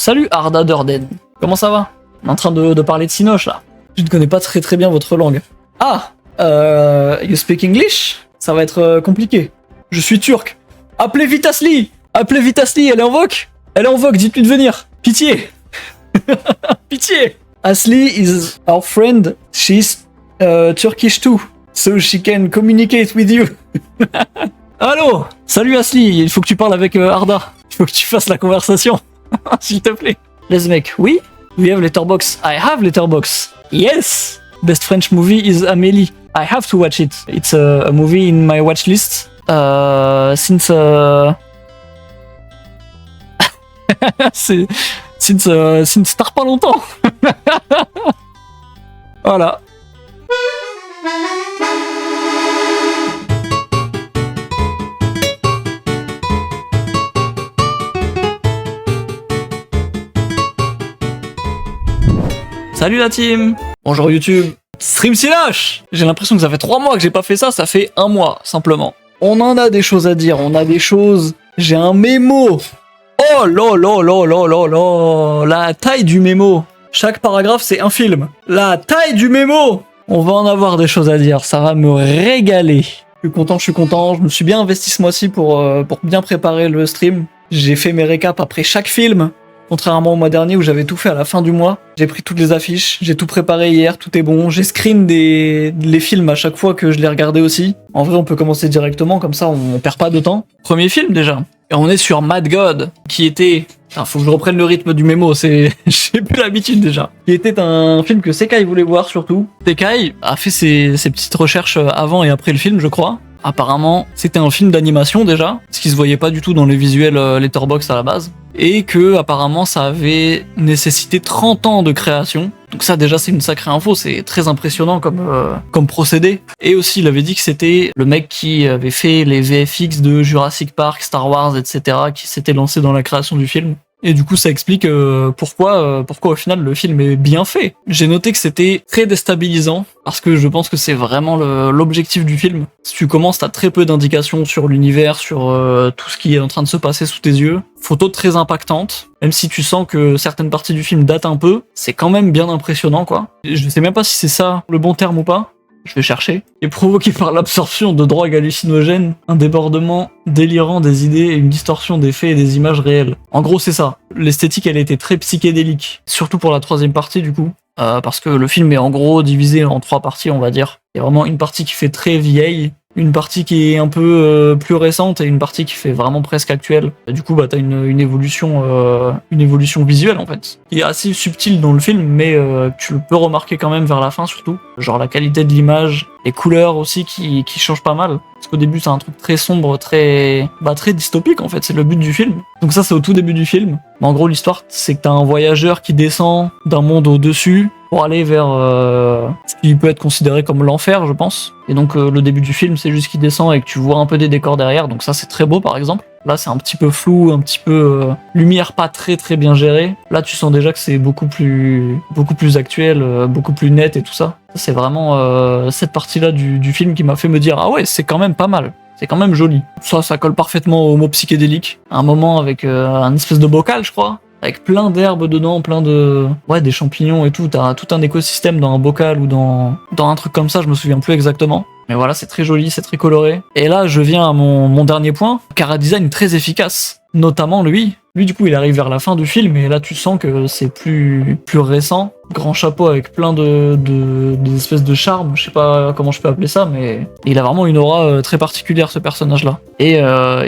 Salut Arda Durden. Comment ça va? On est en train de parler de Cinoche là. Je ne connais pas très bien votre langue. Ah, you speak English? Ça va être compliqué. Je suis turc. Appelez vite Asli! Appelez vite Asli, elle est en vogue! Elle est en vogue, dites-lui de venir! Pitié! Pitié! Asli is our friend. She's Turkish too. So she can communicate with you. Allô? Salut Asli, il faut que tu parles avec Arda. Il faut que tu fasses la conversation. S'il te plaît. Let's make. Oui? We have Letterboxd. I have Letterboxd. Yes! Best French movie is Amélie. I have to watch it. It's a movie in my watch list. Since since tard pas longtemps. Voilà. Salut la team. Bonjour YouTube. Stream Cinoche. J'ai l'impression que ça fait 3 mois que j'ai pas fait ça, ça fait 1 mois simplement. On en a des choses à dire, on a des choses... J'ai un mémo. Oh là là là là là là. La taille du mémo. Chaque paragraphe c'est un film. La taille du mémo. On va en avoir des choses à dire, ça va me régaler. Je suis content, je me suis bien investi ce mois-ci pour bien préparer le stream. J'ai fait mes récaps après chaque film. Contrairement au mois dernier où j'avais tout fait à la fin du mois, j'ai pris toutes les affiches, j'ai tout préparé hier, tout est bon. J'ai screen les films à chaque fois que je les regardais aussi. En vrai, on peut commencer directement, comme ça on perd pas de temps. Premier film déjà. Et on est sur Mad God, qui était... faut que je reprenne le rythme du mémo, j'ai plus l'habitude déjà. Qui était un film que Sekai voulait voir surtout. Sekai a fait ses petites recherches avant et après le film, je crois. Apparemment, c'était un film d'animation déjà, ce qui se voyait pas du tout dans les visuels Letterboxd à la base, et que apparemment ça avait nécessité 30 ans de création. Donc ça déjà c'est une sacrée info, c'est très impressionnant comme procédé. Et aussi il avait dit que c'était le mec qui avait fait les VFX de Jurassic Park, Star Wars, etc. qui s'était lancé dans la création du film. Et du coup, ça explique pourquoi au final le film est bien fait. J'ai noté que c'était très déstabilisant, parce que je pense que c'est vraiment l'objectif du film. Si tu commences, t'as très peu d'indications sur l'univers, sur tout ce qui est en train de se passer sous tes yeux. Photo très impactante, même si tu sens que certaines parties du film datent un peu, c'est quand même bien impressionnant, quoi. Je sais même pas si c'est ça le bon terme ou pas. Je vais chercher. Est provoqué par l'absorption de drogues hallucinogènes, un débordement délirant des idées et une distorsion des faits et des images réelles. En gros, c'est ça. L'esthétique, elle était très psychédélique. Surtout pour la 3e partie, du coup. Parce que le film est en gros divisé en 3 parties, on va dire. Il y a vraiment une partie qui fait très vieille, une partie qui est un peu plus récente et une partie qui fait vraiment presque actuelle. Et du coup, t'as une évolution visuelle en fait, qui est assez subtile dans le film, mais tu le peux remarquer quand même vers la fin surtout. Genre la qualité de l'image, les couleurs aussi qui changent pas mal. Parce qu'au début, c'est un truc très sombre, très dystopique en fait. C'est le but du film. Donc ça, c'est au tout début du film. Mais en gros, l'histoire, c'est que t'as un voyageur qui descend d'un monde au-dessus pour aller vers ce qui peut être considéré comme l'enfer, je pense. Et donc le début du film, c'est juste qu'il descend et que tu vois un peu des décors derrière, donc ça c'est très beau par exemple. Là c'est un petit peu flou, un petit peu lumière pas très bien gérée. Là tu sens déjà que c'est beaucoup plus actuel, beaucoup plus net et tout ça. C'est vraiment cette partie-là du film qui m'a fait me dire ah ouais, c'est quand même pas mal. C'est quand même joli. Ça colle parfaitement au mot psychédélique. Un moment avec un espèce de bocal, je crois. Avec plein d'herbes dedans, plein de... Ouais, des champignons et tout. T'as tout un écosystème dans un bocal ou dans un truc comme ça, je me souviens plus exactement. Mais voilà, c'est très joli, c'est très coloré. Et là, je viens à mon dernier point. Chara-design très efficace. Notamment lui. Lui, du coup, il arrive vers la fin du film et là, tu sens que c'est plus récent. Grand chapeau avec plein des espèces de charme. Je sais pas comment je peux appeler ça, mais il a vraiment une aura très particulière, ce personnage-là. Et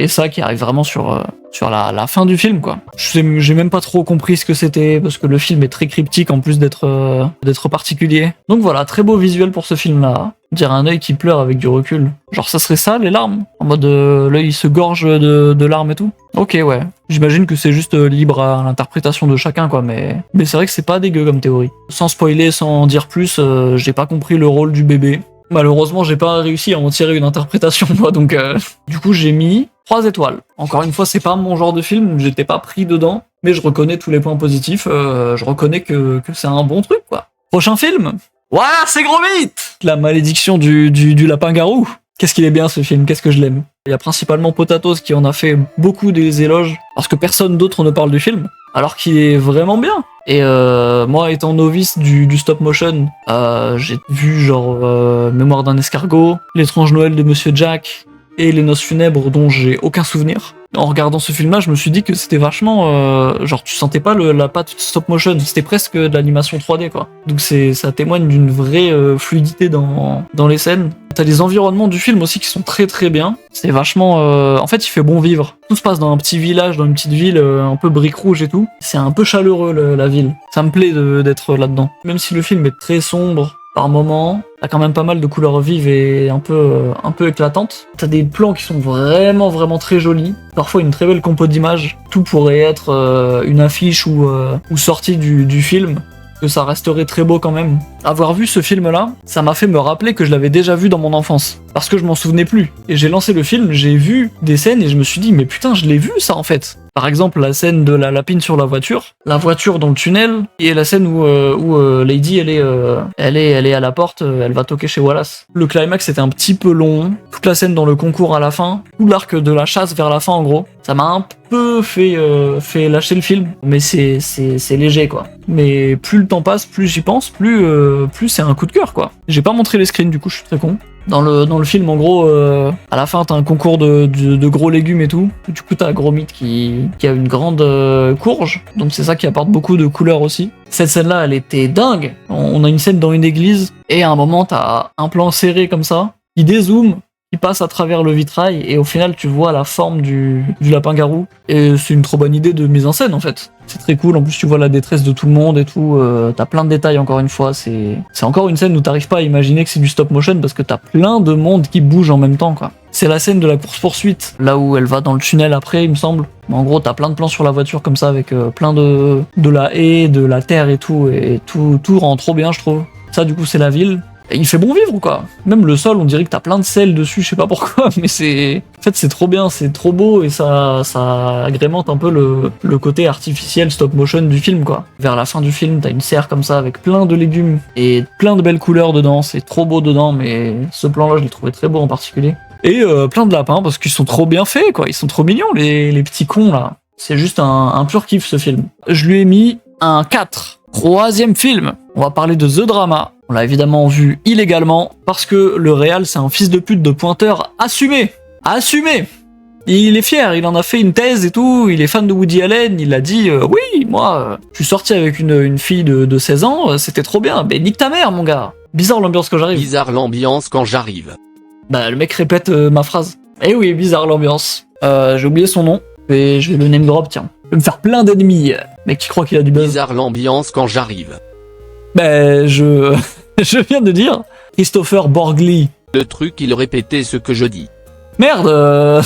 ça qui arrive vraiment sur la fin du film, quoi. J'ai même pas trop compris ce que c'était, parce que le film est très cryptique en plus d'être particulier. Donc voilà, très beau visuel pour ce film-là. Dire un œil qui pleure avec du recul. Genre ça serait ça, les larmes? En mode l'œil se gorge de larmes et tout? Ok, ouais. J'imagine que c'est juste libre à l'interprétation de chacun, quoi, mais c'est vrai que c'est pas dégueu comme théorie. Sans spoiler, sans en dire plus, j'ai pas compris le rôle du bébé. Malheureusement, j'ai pas réussi à en tirer une interprétation, moi, donc du coup, j'ai mis 3 étoiles. Encore une fois, c'est pas mon genre de film, j'étais pas pris dedans, mais je reconnais tous les points positifs, je reconnais que c'est un bon truc, quoi. Prochain film? Voilà, c'est gros vite! La malédiction du lapin-garou. Qu'est-ce qu'il est bien ce film, qu'est-ce que je l'aime. Il y a principalement Potatos qui en a fait beaucoup des éloges, parce que personne d'autre ne parle du film. alors qu'il est vraiment bien. Et moi, étant novice du stop motion, j'ai vu genre Mémoire d'un escargot, L'étrange Noël de Monsieur Jack et Les Noces funèbres dont j'ai aucun souvenir. En regardant ce film-là, je me suis dit que c'était vachement... genre, tu sentais pas la patte stop motion, c'était presque de l'animation 3D, quoi. Donc ça témoigne d'une vraie fluidité dans les scènes. T'as les environnements du film aussi qui sont très très bien. C'est vachement... En fait, il fait bon vivre. Tout se passe dans un petit village, dans une petite ville, un peu brique rouge et tout. C'est un peu chaleureux, la ville. Ça me plaît d'être là-dedans. Même si le film est très sombre par moment, t'as quand même pas mal de couleurs vives et un peu éclatantes. T'as des plans qui sont vraiment très jolis. Parfois une très belle compo d'images. Tout pourrait être une affiche ou sortie du film. Que ça resterait très beau quand même. Avoir vu ce film-là, ça m'a fait me rappeler que je l'avais déjà vu dans mon enfance. Parce que je m'en souvenais plus. Et j'ai lancé le film, j'ai vu des scènes et je me suis dit, mais putain, je l'ai vu ça en fait. Par exemple, la scène de la lapine sur la voiture dans le tunnel, et la scène où Lady elle est à la porte, elle va toquer chez Wallace. Le climax était un petit peu long, toute la scène dans le concours à la fin, tout l'arc de la chasse vers la fin en gros, ça m'a un peu fait lâcher le film, mais c'est léger quoi. Mais plus le temps passe, plus j'y pense, plus c'est un coup de cœur quoi. J'ai pas montré les screens du coup, je suis très con. Dans le film, en gros, à la fin, t'as un concours de gros légumes et tout. Du coup, t'as Gromit qui a une grande courge. Donc c'est ça qui apporte beaucoup de couleurs aussi. Cette scène-là, elle était dingue. On a une scène dans une église, et à un moment, t'as un plan serré comme ça, qui dézoome, qui passe à travers le vitrail, et au final, tu vois la forme du lapin-garou. Et c'est une trop bonne idée de mise en scène, en fait. C'est très cool, en plus tu vois la détresse de tout le monde et tout, t'as plein de détails encore une fois, c'est encore une scène où t'arrives pas à imaginer que c'est du stop motion parce que t'as plein de monde qui bouge en même temps quoi. C'est la scène de la course-poursuite, là où elle va dans le tunnel après il me semble. En gros t'as plein de plans sur la voiture comme ça avec plein de la haie, de la terre et tout rend trop bien je trouve. Ça du coup c'est la ville. Et il fait bon vivre quoi. Même le sol, on dirait que t'as plein de sel dessus, je sais pas pourquoi, mais en fait c'est trop bien, c'est trop beau et ça agrémente un peu le côté artificiel stop motion du film quoi. Vers la fin du film, t'as une serre comme ça avec plein de légumes et plein de belles couleurs dedans, c'est trop beau dedans, mais ce plan-là je l'ai trouvé très beau en particulier. Et plein de lapins parce qu'ils sont trop bien faits quoi, ils sont trop mignons les petits cons là. C'est juste un pur kiff ce film. Je lui ai mis un 4. Troisième film, on va parler de The Drama. On l'a évidemment vu illégalement, parce que le réal c'est un fils de pute de pointeur assumé. Il est fier, il en a fait une thèse et tout, il est fan de Woody Allen, il a dit oui, moi, je suis sorti avec une fille de 16 ans, c'était trop bien, mais nique ta mère mon gars. Bizarre l'ambiance quand j'arrive. Bizarre l'ambiance quand j'arrive. Bah le mec répète ma phrase. Eh oui, bizarre l'ambiance. J'ai oublié son nom, et je vais le name drop, tiens. Je vais me faire plein d'ennemis, mec qui croit qu'il a du buzz. Bizarre l'ambiance quand j'arrive. Ben je viens de dire Christopher Borgli. Le truc il répétait ce que je dis. Merde,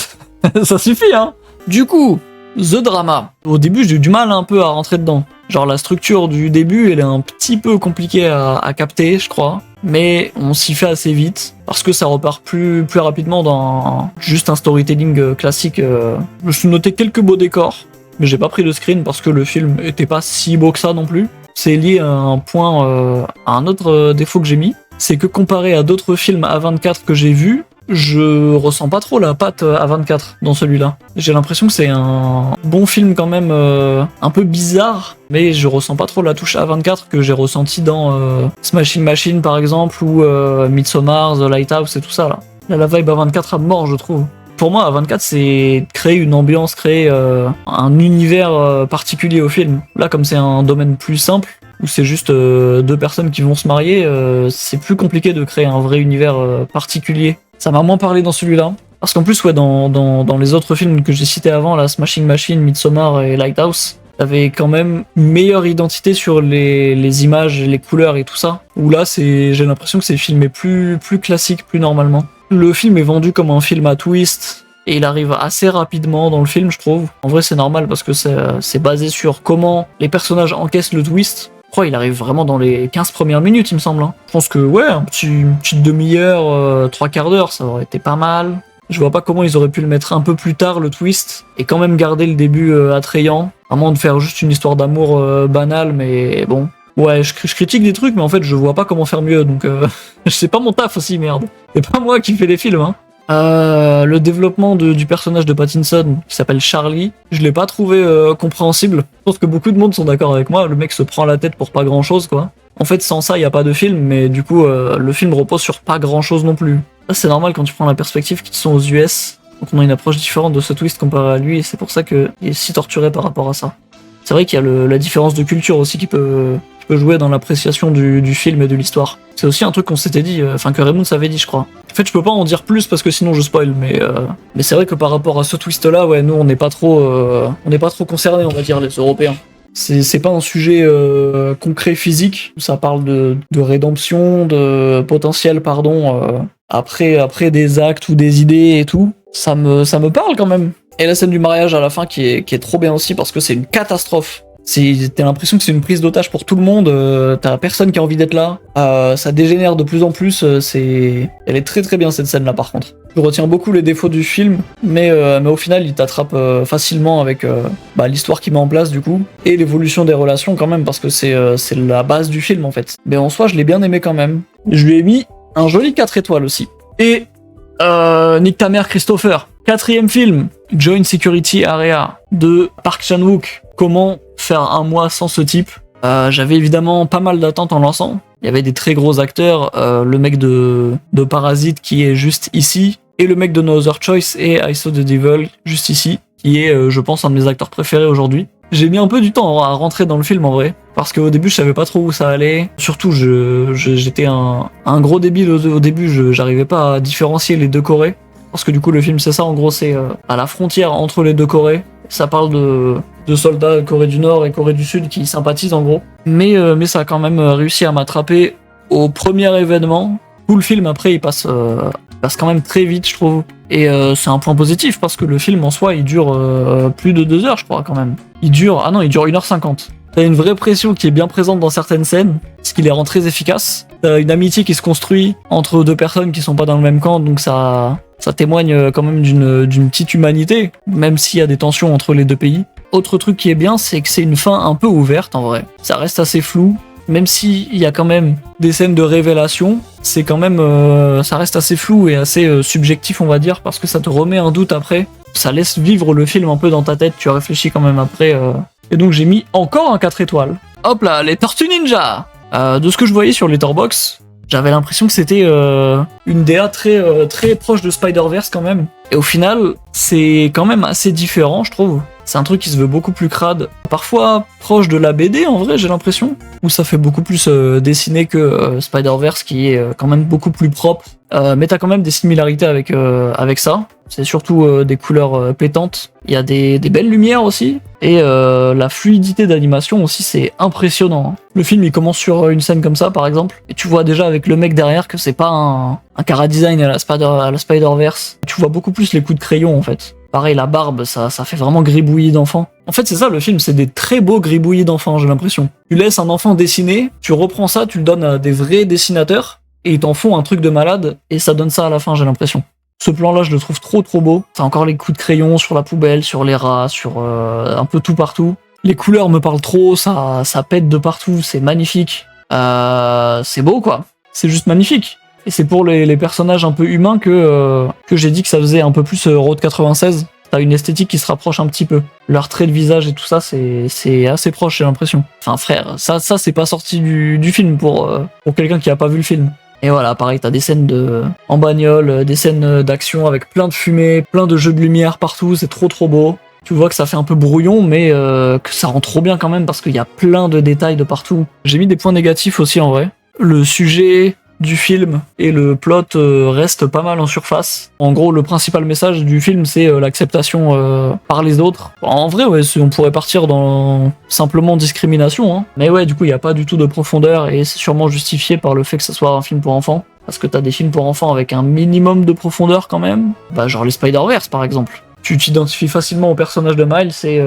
ça suffit hein. Du coup, The Drama. Au début j'ai eu du mal un peu à rentrer dedans. Genre la structure du début elle est un petit peu compliquée à capter je crois. Mais on s'y fait assez vite, parce que ça repart plus rapidement dans juste un storytelling classique. Je me suis noté quelques beaux décors, mais j'ai pas pris de screen parce que le film était pas si beau que ça non plus. C'est lié à un point, à un autre défaut que j'ai mis, c'est que comparé à d'autres films A24 que j'ai vus, je ressens pas trop la patte A24 dans celui-là. J'ai l'impression que c'est un bon film quand même, un peu bizarre, mais je ressens pas trop la touche A24 que j'ai ressenti dans Smashing Machine par exemple, ou Midsommar, The Lighthouse et tout ça là. Là, la vibe A24 à mort je trouve. Pour moi, A24, c'est créer une ambiance, créer un univers particulier au film. Là, comme c'est un domaine plus simple, où c'est juste deux personnes qui vont se marier, c'est plus compliqué de créer un vrai univers particulier. Ça m'a moins parlé dans celui-là. Parce qu'en plus, ouais, dans les autres films que j'ai cités avant, là, Smashing Machine, Midsommar et Lighthouse, t'avais quand même une meilleure identité sur les images, les couleurs et tout ça. Où là, j'ai l'impression que c'est filmé plus classique, plus normalement. Le film est vendu comme un film à twist, et il arrive assez rapidement dans le film, je trouve. En vrai, c'est normal parce que c'est basé sur comment les personnages encaissent le twist. Je crois qu'il arrive vraiment dans les 15 premières minutes, il me semble. Je pense que, ouais, une petite demi-heure, 3/4 d'heure, ça aurait été pas mal. Je vois pas comment ils auraient pu le mettre un peu plus tard, le twist, et quand même garder le début attrayant, à moins de faire juste une histoire d'amour banale, mais bon. Ouais, je critique des trucs, mais en fait, je vois pas comment faire mieux, donc c'est pas mon taf aussi, merde. C'est pas moi qui fais les films, hein. Le développement du personnage de Pattinson, qui s'appelle Charlie, je l'ai pas trouvé compréhensible. Je pense que beaucoup de monde sont d'accord avec moi, le mec se prend la tête pour pas grand chose, quoi. En fait, sans ça, il y a pas de film, mais du coup, le film repose sur pas grand chose non plus. Ça, c'est normal quand tu prends la perspective qu'ils sont aux US, donc on a une approche différente de ce twist comparé à lui, et c'est pour ça qu'il est si torturé par rapport à ça. C'est vrai qu'il y a la différence de culture aussi qui peut jouer dans l'appréciation du film et de l'histoire. C'est aussi un truc qu'on s'était dit, que Raymond s'avait dit, je crois. En fait, je peux pas en dire plus parce que sinon je spoil, mais c'est vrai que par rapport à ce twist-là, ouais, nous on n'est pas trop concernés, on va dire, les Européens. C'est pas un sujet concret physique, ça parle de rédemption, de potentiel, après des actes ou des idées et tout. Ça me parle quand même. Et la scène du mariage à la fin qui est trop bien aussi parce que c'est une catastrophe. T'as l'impression que c'est une prise d'otage pour tout le monde, t'as personne qui a envie d'être là, ça dégénère de plus en plus, elle est très très bien cette scène là par contre. Je retiens beaucoup les défauts du film, mais au final il t'attrape facilement avec l'histoire qu'il met en place du coup, et l'évolution des relations quand même, parce que c'est la base du film en fait. Mais en soi je l'ai bien aimé quand même. Je lui ai mis un joli 4 étoiles aussi. Et nique ta mère Christopher. 4e film, Joint Security Area de Park Chan-wook. Comment faire un mois sans ce type? J'avais évidemment pas mal d'attentes en lançant. Il y avait des très gros acteurs, le mec de Parasite qui est juste ici, et le mec de No Other Choice et I Saw the Devil juste ici, qui est, je pense, un de mes acteurs préférés aujourd'hui. J'ai mis un peu du temps à rentrer dans le film en vrai, parce qu'au début je savais pas trop où ça allait. Surtout j'étais un gros débile au début, j'arrivais pas à différencier les deux Corées. Parce que du coup le film c'est ça, en gros c'est à la frontière entre les deux Corées. Ça parle de soldats Corée du Nord et Corée du Sud qui sympathisent en gros. Mais ça a quand même réussi à m'attraper au premier événement. Tout le film après il passe quand même très vite je trouve. Et c'est un point positif parce que le film en soi il dure plus de 2 heures je crois quand même. Il dure 1h50. T'as une vraie pression qui est bien présente dans certaines scènes, ce qui les rend très efficaces. T'as une amitié qui se construit entre deux personnes qui sont pas dans le même camp, donc ça témoigne quand même d'une petite humanité, même s'il y a des tensions entre les deux pays. Autre truc qui est bien, c'est que c'est une fin un peu ouverte en vrai. Ça reste assez flou, même s'il y a quand même des scènes de révélation, c'est quand même ça reste assez flou et assez subjectif on va dire, parce que ça te remet un doute après. Ça laisse vivre le film un peu dans ta tête, tu réfléchis quand même après. Et donc j'ai mis encore un 4 étoiles. Hop là, les Tortues Ninja. De ce que je voyais sur Letterboxd, j'avais l'impression que c'était une DA très proche de Spider-Verse quand même. Et au final, c'est quand même assez différent, je trouve. C'est un truc qui se veut beaucoup plus crade. Parfois proche de la BD, en vrai, j'ai l'impression. Où ça fait beaucoup plus dessiné que Spider-Verse, qui est quand même beaucoup plus propre. Mais t'as quand même des similarités avec ça. C'est surtout des couleurs pétantes. Il y a des belles lumières aussi. Et la fluidité d'animation aussi, c'est impressionnant. Le film, il commence sur une scène comme ça, par exemple. Et tu vois déjà avec le mec derrière que c'est pas un chara-design à la Spider-Verse. Tu vois beaucoup plus les coups de crayon, en fait. Pareil, la barbe, ça fait vraiment gribouillis d'enfant. En fait, c'est ça le film, c'est des très beaux gribouillis d'enfants, j'ai l'impression. Tu laisses un enfant dessiner, tu reprends ça, tu le donnes à des vrais dessinateurs, et ils t'en font un truc de malade, et ça donne ça à la fin, j'ai l'impression. Ce plan-là, je le trouve trop beau. T'as encore les coups de crayon sur la poubelle, sur les rats, sur un peu tout partout. Les couleurs me parlent trop, ça pète de partout, c'est magnifique. C'est beau, quoi. C'est juste magnifique. Et c'est pour les personnages un peu humains que j'ai dit que ça faisait un peu plus Road 96. T'as une esthétique qui se rapproche un petit peu. Leur trait de visage et tout ça, c'est assez proche, j'ai l'impression. Enfin, frère, ça c'est pas sorti du film pour quelqu'un qui a pas vu le film. Et voilà, pareil, t'as des scènes en bagnole, des scènes d'action avec plein de fumée, plein de jeux de lumière partout, c'est trop beau. Tu vois que ça fait un peu brouillon, mais que ça rend trop bien quand même parce qu'il y a plein de détails de partout. J'ai mis des points négatifs aussi en vrai. Le sujet du film et le plot restent pas mal en surface. En gros, le principal message du film, c'est l'acceptation par les autres. En vrai, ouais, on pourrait partir dans simplement discrimination, hein. Mais ouais, du coup, il n'y a pas du tout de profondeur et c'est sûrement justifié par le fait que ce soit un film pour enfants. Parce que t'as des films pour enfants avec un minimum de profondeur quand même. Bah, genre les Spider-Verse, par exemple. Tu t'identifies facilement au personnage de Miles et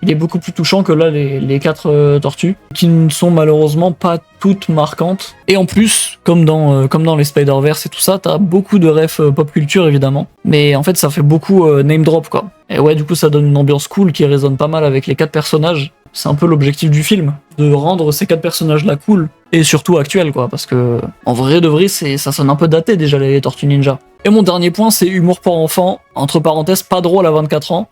il est beaucoup plus touchant que là les 4 tortues, qui ne sont malheureusement pas toutes marquantes. Et en plus, comme dans les Spider-Verse et tout ça, t'as beaucoup de refs pop culture évidemment, mais en fait ça fait beaucoup name drop quoi. Et ouais, du coup ça donne une ambiance cool qui résonne pas mal avec les 4 personnages. C'est un peu l'objectif du film, de rendre ces 4 personnages là cool. et surtout actuel, quoi, parce que en vrai de vrai, ça sonne un peu daté déjà les Tortues Ninja. Et mon dernier point, c'est humour pour enfants, entre parenthèses, pas drôle à 24 ans.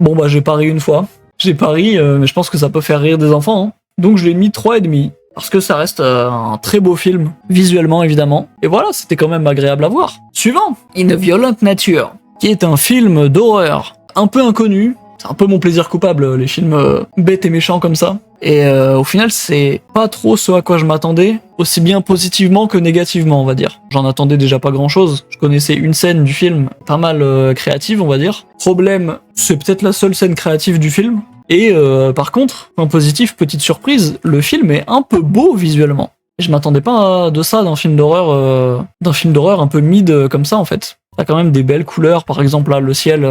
Bon bah j'ai pari une fois, mais je pense que ça peut faire rire des enfants, hein. Donc je l'ai mis 3,5. Parce que ça reste un très beau film, visuellement évidemment. Et voilà, c'était quand même agréable à voir. Suivant, Une violente nature, qui est un film d'horreur un peu inconnu. C'est un peu mon plaisir coupable, les films bêtes et méchants comme ça. Et au final, c'est pas trop ce à quoi je m'attendais, aussi bien positivement que négativement, on va dire. J'en attendais déjà pas grand-chose. Je connaissais une scène du film, pas mal créative, on va dire. Problème, c'est peut-être la seule scène créative du film. Et par contre, point positif, petite surprise, le film est un peu beau visuellement. Et je m'attendais pas de ça d'un film d'horreur un peu mid comme ça en fait. T'as quand même des belles couleurs, par exemple là le ciel,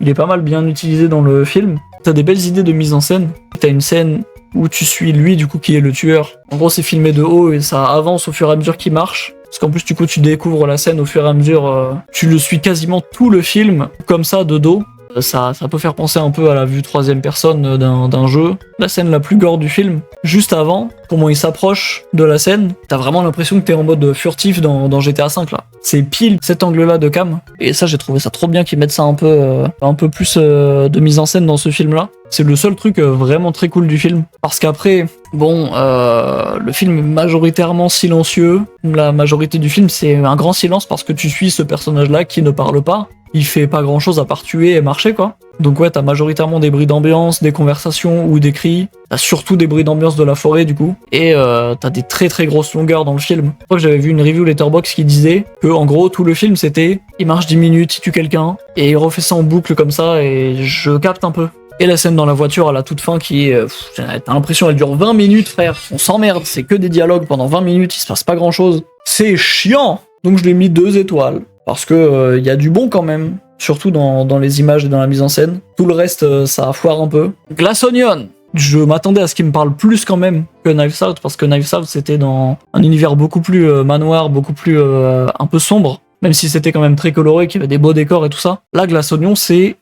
il est pas mal bien utilisé dans le film. T'as des belles idées de mise en scène. T'as une scène où tu suis lui du coup qui est le tueur. En gros c'est filmé de haut et ça avance au fur et à mesure qu'il marche. Parce qu'en plus du coup tu découvres la scène au fur et à mesure, tu le suis quasiment tout le film comme ça de dos. Ça peut faire penser un peu à la vue troisième personne d'un jeu. La scène la plus gore du film, juste avant, comment il s'approche de la scène, t'as vraiment l'impression que t'es en mode furtif dans GTA V là. C'est pile cet angle-là de cam. Et ça, j'ai trouvé ça trop bien qu'ils mettent ça un peu plus de mise en scène dans ce film-là. C'est le seul truc vraiment très cool du film. Parce qu'après, bon, le film est majoritairement silencieux. La majorité du film, c'est un grand silence parce que tu suis ce personnage-là qui ne parle pas. Il fait pas grand chose à part tuer et marcher, quoi. Donc ouais, t'as majoritairement des bruits d'ambiance, des conversations ou des cris. T'as surtout des bruits d'ambiance de la forêt, du coup. Et t'as des très très grosses longueurs dans le film. Je crois que j'avais vu une review Letterboxd qui disait que, en gros, tout le film, c'était il marche 10 minutes, il tue quelqu'un, et il refait ça en boucle comme ça, et je capte un peu. Et la scène dans la voiture à la toute fin qui est... t'as l'impression elle dure 20 minutes, frère. On s'emmerde, c'est que des dialogues pendant 20 minutes, il se passe pas grand chose. C'est chiant. Donc je l'ai mis 2 étoiles. Parce que y a du bon quand même, surtout dans les images et dans la mise en scène. Tout le reste, ça foire un peu. Glass Onion, je m'attendais à ce qu'il me parle plus quand même que Knives Out, parce que Knives Out c'était dans un univers beaucoup plus manoir, beaucoup plus un peu sombre, même si c'était quand même très coloré, qu'il y avait des beaux décors et tout ça. Là, Glass Onion,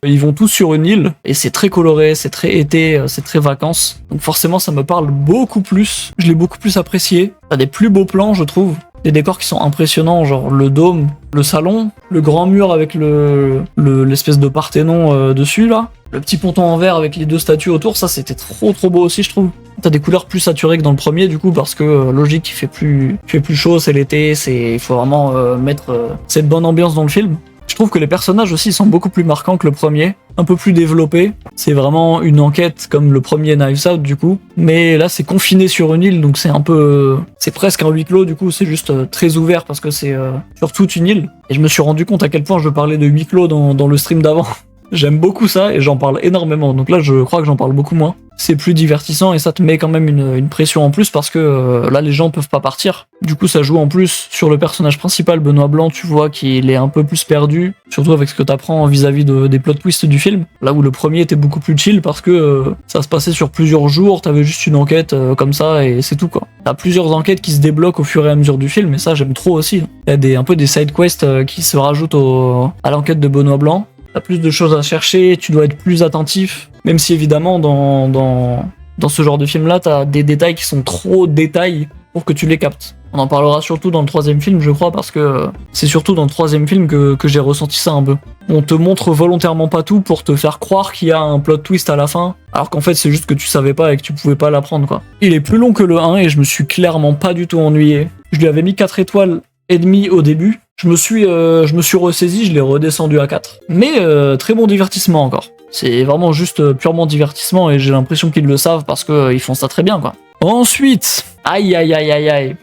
ils vont tous sur une île, et c'est très coloré, c'est très été, c'est très vacances. Donc forcément, ça me parle beaucoup plus. Je l'ai beaucoup plus apprécié. T'as des plus beaux plans, je trouve. Des décors qui sont impressionnants, genre le dôme, le salon, le grand mur avec l'espèce de Parthénon dessus là, le petit ponton en verre avec les 2 statues autour, ça c'était trop beau aussi je trouve. T'as des couleurs plus saturées que dans le premier du coup parce que logique il fait plus chaud, c'est l'été, il faut vraiment mettre cette bonne ambiance dans le film. Je trouve que les personnages aussi sont beaucoup plus marquants que le premier, un peu plus développés. C'est vraiment une enquête comme le premier Knives Out du coup, mais là c'est confiné sur une île donc c'est presque un huis clos du coup, c'est juste très ouvert parce que c'est sur toute une île. Et je me suis rendu compte à quel point je parlais de huis clos dans le stream d'avant. J'aime beaucoup ça et j'en parle énormément, donc là je crois que j'en parle beaucoup moins. C'est plus divertissant et ça te met quand même une pression en plus parce que là les gens peuvent pas partir. Du coup ça joue en plus sur le personnage principal, Benoît Blanc, tu vois qu'il est un peu plus perdu, surtout avec ce que t'apprends vis-à-vis des plot twists du film. Là où le premier était beaucoup plus chill parce que ça se passait sur plusieurs jours, t'avais juste une enquête comme ça et c'est tout quoi. T'as plusieurs enquêtes qui se débloquent au fur et à mesure du film et ça j'aime trop aussi. Il y a un peu des side quests qui se rajoutent à l'enquête de Benoît Blanc. T'as plus de choses à chercher, tu dois être plus attentif, même si évidemment dans ce genre de film là t'as des détails qui sont trop détails pour que tu les captes. On en parlera surtout dans le 3e film je crois parce que c'est surtout dans le 3e film que j'ai ressenti ça un peu. On te montre volontairement pas tout pour te faire croire qu'il y a un plot twist à la fin, alors qu'en fait c'est juste que tu savais pas et que tu pouvais pas l'apprendre quoi. Il est plus long que le 1 et je me suis clairement pas du tout ennuyé. Je lui avais mis 4 étoiles et demi au début. Je me suis ressaisi, je l'ai redescendu à 4. Mais très bon divertissement encore. C'est vraiment juste purement divertissement et j'ai l'impression qu'ils le savent parce qu'ils font ça très bien quoi. Ensuite, aïe.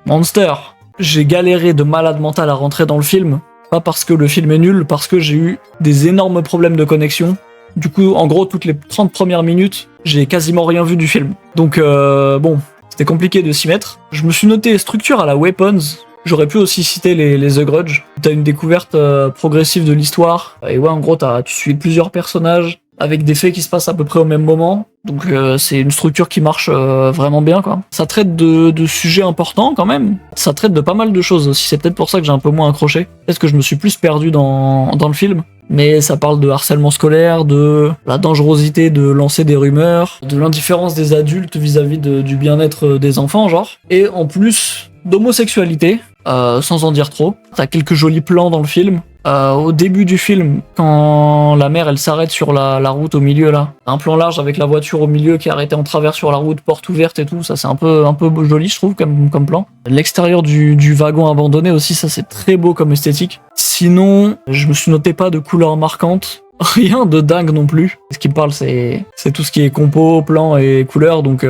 Monster. J'ai galéré de malade mental à rentrer dans le film. Pas parce que le film est nul, parce que j'ai eu des énormes problèmes de connexion. Du coup, en gros, toutes les 30 premières minutes, j'ai quasiment rien vu du film. Donc bon, c'était compliqué de s'y mettre. Je me suis noté structure à la Weapons. J'aurais pu aussi citer les The Grudge. T'as une découverte progressive de l'histoire. Et ouais, en gros, tu suis plusieurs personnages avec des faits qui se passent à peu près au même moment. Donc c'est une structure qui marche vraiment bien, quoi. Ça traite de sujets importants quand même. Ça traite de pas mal de choses aussi. C'est peut-être pour ça que j'ai un peu moins accroché. Peut-être que je me suis plus perdu dans le film. mais ça parle de harcèlement scolaire, de la dangerosité de lancer des rumeurs, de l'indifférence des adultes vis-à-vis du bien-être des enfants, genre. Et en plus d'homosexualité, sans en dire trop. T'as quelques jolis plans dans le film. Au début du film, quand la mère elle s'arrête sur la route au milieu là, un plan large avec la voiture au milieu qui est arrêtée en travers sur la route, porte ouverte et tout, ça c'est un peu joli je trouve comme plan. L'extérieur du wagon abandonné aussi, ça c'est très beau comme esthétique. Sinon, je me suis noté pas de couleurs marquantes. Rien de dingue non plus. Ce qui me parle, c'est tout ce qui est compo, plan et couleurs, donc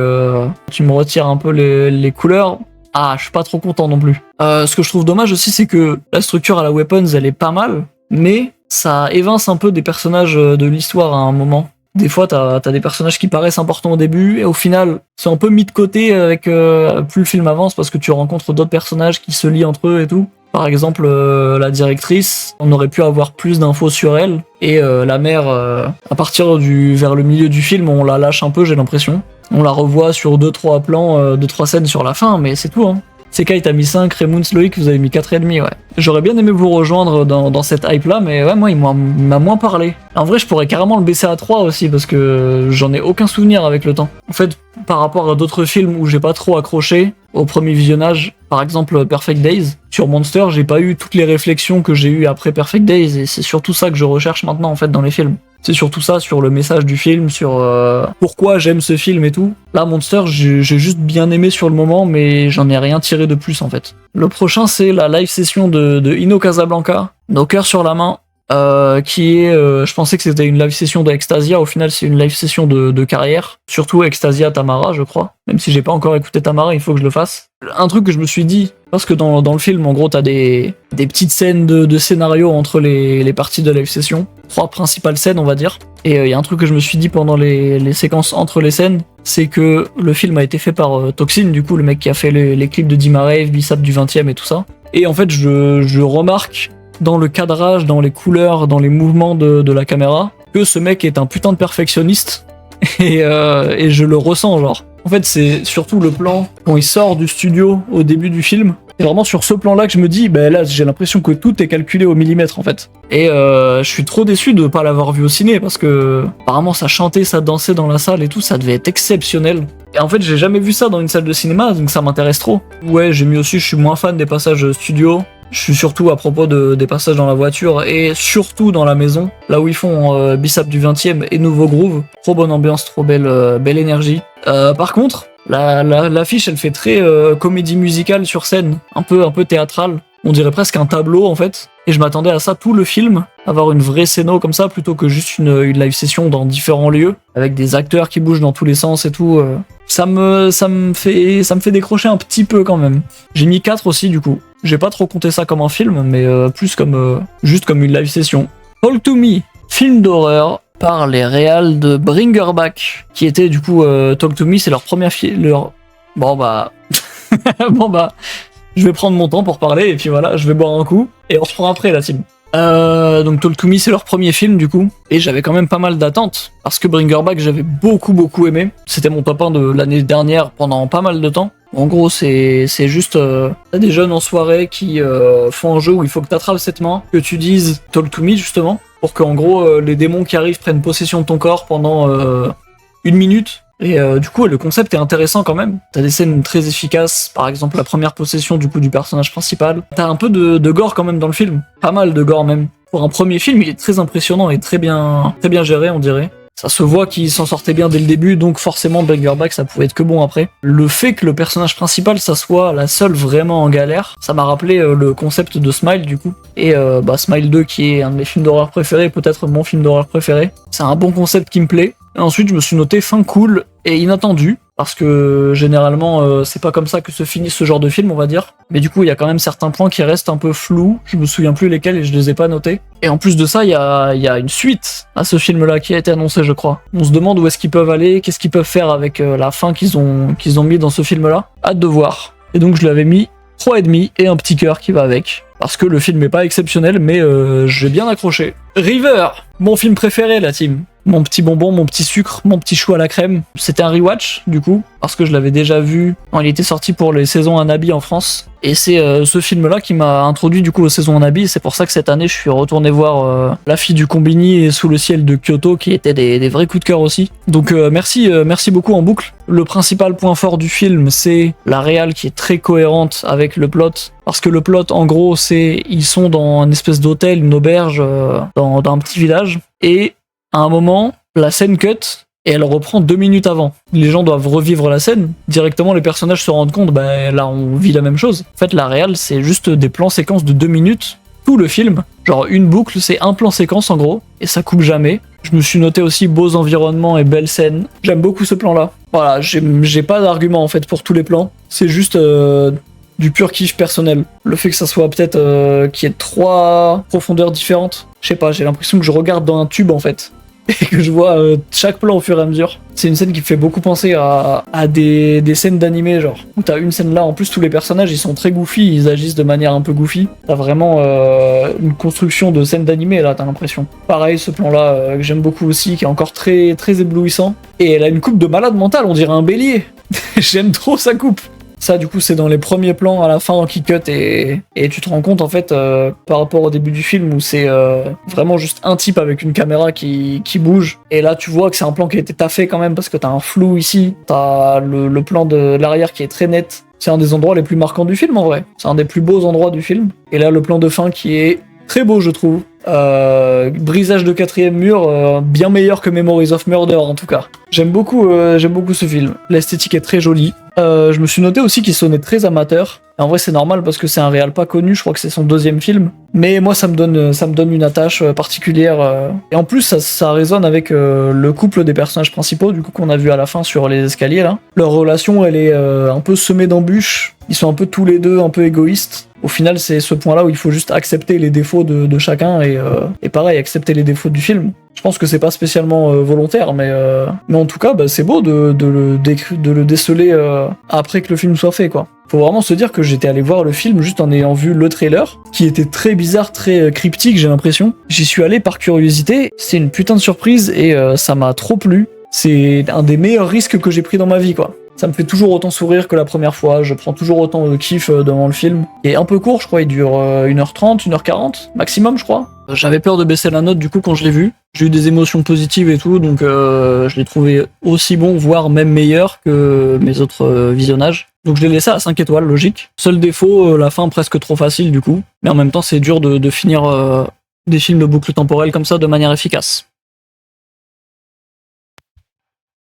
tu me retires un peu les couleurs. Ah, je suis pas trop content non plus. Ce que je trouve dommage aussi, c'est que la structure à la Weapons, elle est pas mal, mais ça évince un peu des personnages de l'histoire à un moment. Des fois, t'as des personnages qui paraissent importants au début, et au final, c'est un peu mis de côté avec plus le film avance, parce que tu rencontres d'autres personnages qui se lient entre eux et tout. Par exemple, la directrice, on aurait pu avoir plus d'infos sur elle, et la mère, à partir vers le milieu du film, on la lâche un peu, j'ai l'impression. On la revoit sur 2-3 plans, 2-3 scènes sur la fin, mais c'est tout, hein. Sekai, t'as mis 5, Raymond, Loïc, vous avez mis 4,5, ouais. J'aurais bien aimé vous rejoindre dans cette hype-là, mais ouais, moi, il m'a moins parlé. En vrai, je pourrais carrément le baisser à 3 aussi, parce que j'en ai aucun souvenir avec le temps. En fait, par rapport à d'autres films où j'ai pas trop accroché au premier visionnage, par exemple Perfect Days, sur Monster, j'ai pas eu toutes les réflexions que j'ai eues après Perfect Days, et c'est surtout ça que je recherche maintenant, en fait, dans les films. C'est surtout ça, sur le message du film, sur pourquoi j'aime ce film et tout. Là, Monster, j'ai juste bien aimé sur le moment, mais j'en ai rien tiré de plus, en fait. Le prochain, c'est la live session de Ino Casablanca, Nos cœurs sur la main, qui est, je pensais que c'était une live session d'Extasia, au final c'est une live session de carrière, surtout Extasia Tamara je crois, même si j'ai pas encore écouté Tamara, il faut que je le fasse. Un truc que je me suis dit, parce que dans le film en gros t'as des petites scènes de scénario entre les parties de live session, 3 principales scènes on va dire, et il y a un truc que je me suis dit pendant les séquences entre les scènes, c'est que le film a été fait par Toxin, du coup le mec qui a fait les clips de Dima Rave, Bissap du 20ème et tout ça, et en fait je remarque dans le cadrage, dans les couleurs, dans les mouvements de la caméra, que ce mec est un putain de perfectionniste, et je le ressens, genre. En fait, c'est surtout le plan, quand il sort du studio au début du film, c'est vraiment sur ce plan-là que je me dis, bah là, j'ai l'impression que tout est calculé au millimètre, en fait. Et je suis trop déçu de pas l'avoir vu au ciné, parce que apparemment ça chantait, ça dansait dans la salle et tout, ça devait être exceptionnel. Et en fait, j'ai jamais vu ça dans une salle de cinéma, donc ça m'intéresse trop. Ouais, j'ai mis aussi, je suis moins fan des passages studio. Je suis surtout à propos des passages dans la voiture et surtout dans la maison, là où ils font Bissap du 20ème et Nouveau Groove. Trop bonne ambiance, trop belle énergie. Par contre, l'affiche elle fait très comédie musicale sur scène, un peu théâtrale. On dirait presque un tableau en fait. Et je m'attendais à ça tout le film, avoir une vraie scéno comme ça plutôt que juste une live session dans différents lieux, avec des acteurs qui bougent dans tous les sens et tout. Ça me fait décrocher un petit peu quand même. J'ai mis 4 aussi du coup. J'ai pas trop compté ça comme un film, mais plus comme juste comme une live session. Talk to Me, film d'horreur par les réals de Bringer Back, qui était du coup Talk to Me, c'est leur première Bon bah je vais prendre mon temps pour parler et puis voilà, je vais boire un coup et on reprend après la team. Donc Talk to Me c'est leur premier film du coup, et j'avais quand même pas mal d'attentes parce que Bringer Back j'avais beaucoup aimé. C'était mon top 1 de l'année dernière pendant pas mal de temps. En gros c'est juste t'as des jeunes en soirée qui font un jeu où il faut que t'attrapes cette main, que tu dises Talk to Me justement, pour qu'en gros les démons qui arrivent prennent possession de ton corps pendant 1 minute. Et du coup, le concept est intéressant quand même. T'as des scènes très efficaces, par exemple la première possession du coup du personnage principal. T'as un peu de gore quand même dans le film, pas mal de gore même. Pour un premier film, il est très impressionnant et très bien géré, on dirait. Ça se voit qu'il s'en sortait bien dès le début, donc forcément Bringer Back ça pouvait être que bon après. Le fait que le personnage principal ça soit la seule vraiment en galère, ça m'a rappelé le concept de Smile du coup. Et Smile 2 qui est un de mes films d'horreur préférés, peut-être mon film d'horreur préféré. C'est un bon concept qui me plaît. Et ensuite je me suis noté fin cool et inattendu, parce que généralement c'est pas comme ça que se finit ce genre de film on va dire. Mais du coup il y a quand même certains points qui restent un peu flous, je me souviens plus lesquels et je les ai pas notés. Et en plus de ça il y a une suite à ce film là qui a été annoncée je crois. On se demande où est-ce qu'ils peuvent aller, qu'est-ce qu'ils peuvent faire avec la fin qu'ils ont mis dans ce film là. Hâte de voir. Et donc je l'avais mis 3,5 et un petit cœur qui va avec. Parce que le film est pas exceptionnel, mais j'ai bien accroché. River, mon film préféré la team. mon petit bonbon, mon petit sucre, mon petit chou à la crème. C'était un rewatch du coup, parce que je l'avais déjà vu quand il était sorti pour les saisons Anabi en France. Et c'est ce film-là qui m'a introduit du coup aux saisons Anabi. C'est pour ça que cette année je suis retourné voir La fille du Combini et Sous le ciel de Kyoto, qui étaient des vrais coups de cœur aussi. Donc merci beaucoup en boucle. Le principal point fort du film, c'est la réal qui est très cohérente avec le plot. Parce que le plot, en gros, c'est ils sont dans une espèce d'hôtel, une auberge, dans un petit village. Et à un moment, la scène cut et elle reprend 2 minutes avant. Les gens doivent revivre la scène. Directement, les personnages se rendent compte, là, on vit la même chose. En fait, la réal, c'est juste des plans séquences de 2 minutes. Tout le film, genre une boucle, c'est un plan séquence en gros, et ça coupe jamais. Je me suis noté aussi beaux environnements et belles scènes. J'aime beaucoup ce plan-là. Voilà, j'ai pas d'argument en fait pour tous les plans. C'est juste du pur kiff personnel. Le fait que ça soit peut-être qu'il y ait 3 profondeurs différentes. Je sais pas, j'ai l'impression que je regarde dans un tube en fait. Et que je vois chaque plan au fur et à mesure. C'est une scène qui me fait beaucoup penser à des scènes d'animé, genre. Où t'as une scène là, en plus tous les personnages ils sont très goofy, ils agissent de manière un peu goofy. T'as vraiment une construction de scène d'animé là, t'as l'impression. Pareil, ce plan là que j'aime beaucoup aussi, qui est encore très, très éblouissant. Et elle a une coupe de malade mentale, on dirait un bélier. J'aime trop sa coupe. Ça, du coup, c'est dans les premiers plans à la fin qui cut et tu te rends compte, en fait, par rapport au début du film où c'est vraiment juste un type avec une caméra qui bouge. Et là, tu vois que c'est un plan qui a été taffé quand même parce que t'as un flou ici. T'as le plan de l'arrière qui est très net. C'est un des endroits les plus marquants du film, en vrai. C'est un des plus beaux endroits du film. Et là, le plan de fin qui est très beau, je trouve. Brisage de 4ème mur, bien meilleur que Memories of Murder, en tout cas. J'aime beaucoup ce film. L'esthétique est très jolie. Je me suis noté aussi qu'il sonnait très amateur. Et en vrai, c'est normal parce que c'est un réal pas connu. Je crois que c'est son 2e film. Mais moi, ça me donne une attache particulière. Et en plus, ça résonne avec le couple des personnages principaux, du coup, qu'on a vu à la fin sur les escaliers là. Leur relation, elle est un peu semée d'embûches. Ils sont un peu tous les deux un peu égoïstes. Au final, c'est ce point-là où il faut juste accepter les défauts de chacun et pareil, accepter les défauts du film. Je pense que c'est pas spécialement volontaire, mais en tout cas, c'est beau de le déceler après que le film soit fait, quoi. Faut vraiment se dire que j'étais allé voir le film juste en ayant vu le trailer, qui était très bizarre, très cryptique, j'ai l'impression. J'y suis allé par curiosité, c'est une putain de surprise et ça m'a trop plu. C'est un des meilleurs risques que j'ai pris dans ma vie, quoi. Ça me fait toujours autant sourire que la première fois, je prends toujours autant de kiff devant le film. Il est un peu court, je crois, il dure 1h30, 1h40, maximum, je crois. J'avais peur de baisser la note du coup quand je l'ai vu. J'ai eu des émotions positives et tout, donc je l'ai trouvé aussi bon, voire même meilleur que mes autres visionnages. Donc je l'ai laissé à 5 étoiles, logique. Seul défaut, la fin presque trop facile du coup. Mais en même temps, c'est dur de finir des films de boucle temporelle comme ça de manière efficace.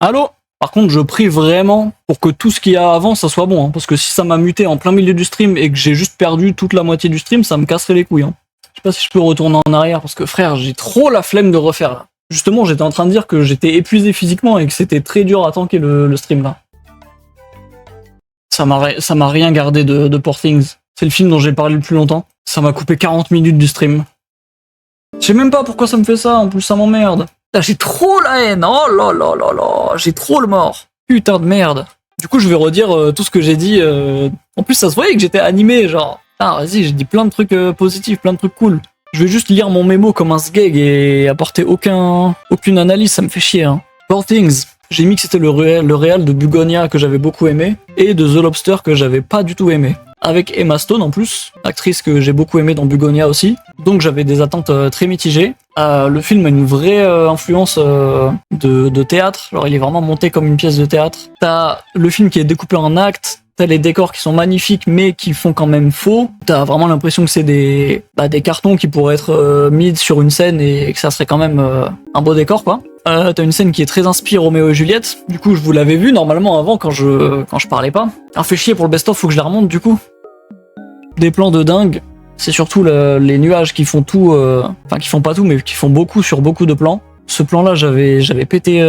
Allô ? Par contre, je prie vraiment pour que tout ce qu'il y a avant, ça soit bon, hein, parce que si ça m'a muté en plein milieu du stream et que j'ai juste perdu toute la moitié du stream, ça me casserait les couilles. Hein. Je sais pas si je peux retourner en arrière, parce que frère, j'ai trop la flemme de refaire là. Justement, j'étais en train de dire que j'étais épuisé physiquement et que c'était très dur à tanker le stream là. Ça m'a rien gardé de Poor Things. C'est le film dont j'ai parlé le plus longtemps. Ça m'a coupé 40 minutes du stream. Je sais même pas pourquoi ça me fait ça, en plus ça m'emmerde. Là, j'ai trop la haine, oh là là là là, j'ai trop le mort. Putain de merde. Du coup, je vais redire tout ce que j'ai dit. En plus, ça se voyait que j'étais animé, genre. Ah, vas-y, j'ai dit plein de trucs positifs, plein de trucs cool. Je vais juste lire mon mémo comme un sgeg et apporter aucune analyse, ça me fait chier. Hein. Poor Things. J'ai mis que c'était le réal de Bugonia que j'avais beaucoup aimé et de The Lobster que j'avais pas du tout aimé. Avec Emma Stone en plus, actrice que j'ai beaucoup aimée dans Bugonia aussi. Donc j'avais des attentes très mitigées. Le film a une vraie influence de théâtre, genre il est vraiment monté comme une pièce de théâtre. T'as le film qui est découpé en actes, t'as les décors qui sont magnifiques mais qui font quand même faux. T'as vraiment l'impression que c'est des cartons qui pourraient être mis sur une scène et que ça serait quand même un beau décor quoi. T'as une scène qui est très inspirée Roméo et Juliette. Du coup, je vous l'avais vu normalement avant quand je parlais pas. Alors fait chier pour le best-of, faut que je la remonte du coup. Des plans de dingue. C'est surtout les nuages qui font tout, enfin qui font pas tout, mais qui font beaucoup sur beaucoup de plans. Ce plan-là, j'avais pété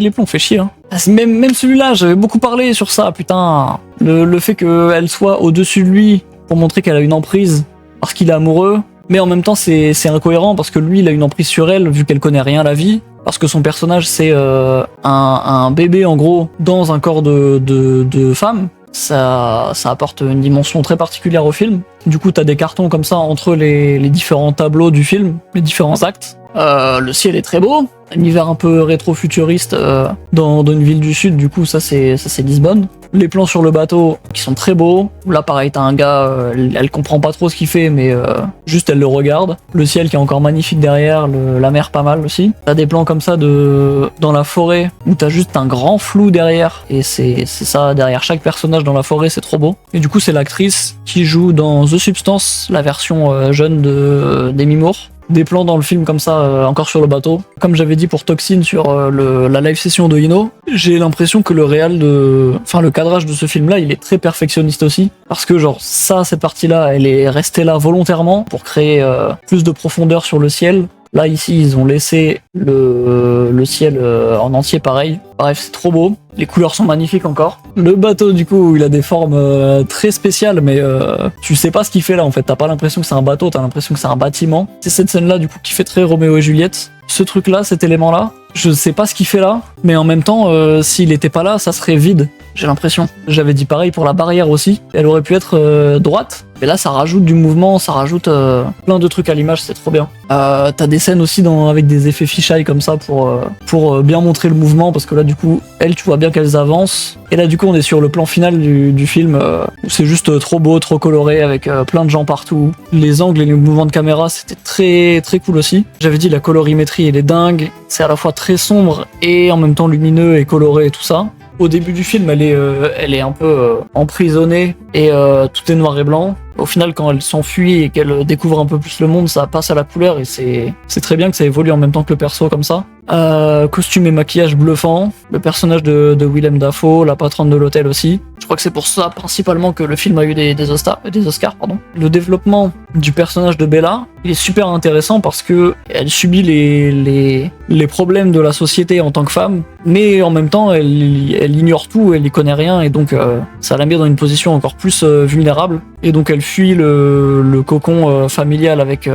les plombs, fait chier. Hein. Même celui-là, j'avais beaucoup parlé sur ça, putain. Le fait qu'elle soit au-dessus de lui pour montrer qu'elle a une emprise parce qu'il est amoureux, mais en même temps c'est incohérent parce que lui, il a une emprise sur elle vu qu'elle connaît rien à la vie. Parce que son personnage c'est un bébé en gros dans un corps de femme. Ça apporte une dimension très particulière au film. Du coup t'as des cartons comme ça entre les différents tableaux du film, les différents actes. Le ciel est très beau. univers un peu rétro-futuriste dans une ville du sud, du coup ça c'est Lisbonne. Les plans sur le bateau qui sont très beaux. Là pareil, t'as un gars, elle comprend pas trop ce qu'il fait, mais juste elle le regarde. Le ciel qui est encore magnifique derrière, la mer pas mal aussi. T'as des plans comme ça dans la forêt où t'as juste un grand flou derrière, et c'est ça derrière chaque personnage dans la forêt, c'est trop beau. Et du coup c'est l'actrice qui joue dans The Substance, la version jeune d'Demi Moore. Des plans dans le film comme ça, encore sur le bateau. Comme j'avais dit pour Toxin sur la live session de Ino, j'ai l'impression que le cadrage de ce film-là, il est très perfectionniste aussi. Parce que genre cette partie-là, elle est restée là volontairement pour créer plus de profondeur sur le ciel. Là ici ils ont laissé le ciel en entier pareil. Bref, c'est trop beau, les couleurs sont magnifiques encore. Le bateau du coup il a des formes très spéciales, mais tu sais pas ce qu'il fait là en fait, t'as pas l'impression que c'est un bateau, t'as l'impression que c'est un bâtiment. C'est cette scène là du coup qui fait très Roméo et Juliette. Ce truc là, cet élément là, je sais pas ce qu'il fait là, mais en même temps s'il était pas là ça serait vide, j'ai l'impression. J'avais dit pareil pour la barrière aussi, elle aurait pu être droite. Mais là, ça rajoute du mouvement, ça rajoute plein de trucs à l'image, c'est trop bien. T'as des scènes aussi avec des effets fisheye comme ça pour bien montrer le mouvement, parce que là, du coup, tu vois bien qu'elles avancent. Et là, du coup, on est sur le plan final du film, où c'est juste trop beau, trop coloré, avec plein de gens partout. Les angles et les mouvements de caméra, c'était très très cool aussi. J'avais dit, la colorimétrie, elle est dingue. C'est à la fois très sombre et en même temps lumineux et coloré et tout ça. Au début du film, elle est un peu emprisonnée et tout est noir et blanc. Au final, quand elle s'enfuit et qu'elle découvre un peu plus le monde, ça passe à la couleur et c'est très bien que ça évolue en même temps que le perso comme ça. Costume et maquillage bluffant, le personnage de Willem Dafoe, la patronne de l'hôtel aussi. Je crois que c'est pour ça principalement que le film a eu des Oscars. Le développement du personnage de Bella, il est super intéressant parce que elle subit les problèmes de la société en tant que femme, mais en même temps elle ignore tout, elle y connaît rien, et donc ça la met dans une position encore plus vulnérable. Et donc elle fuit le cocon familial avec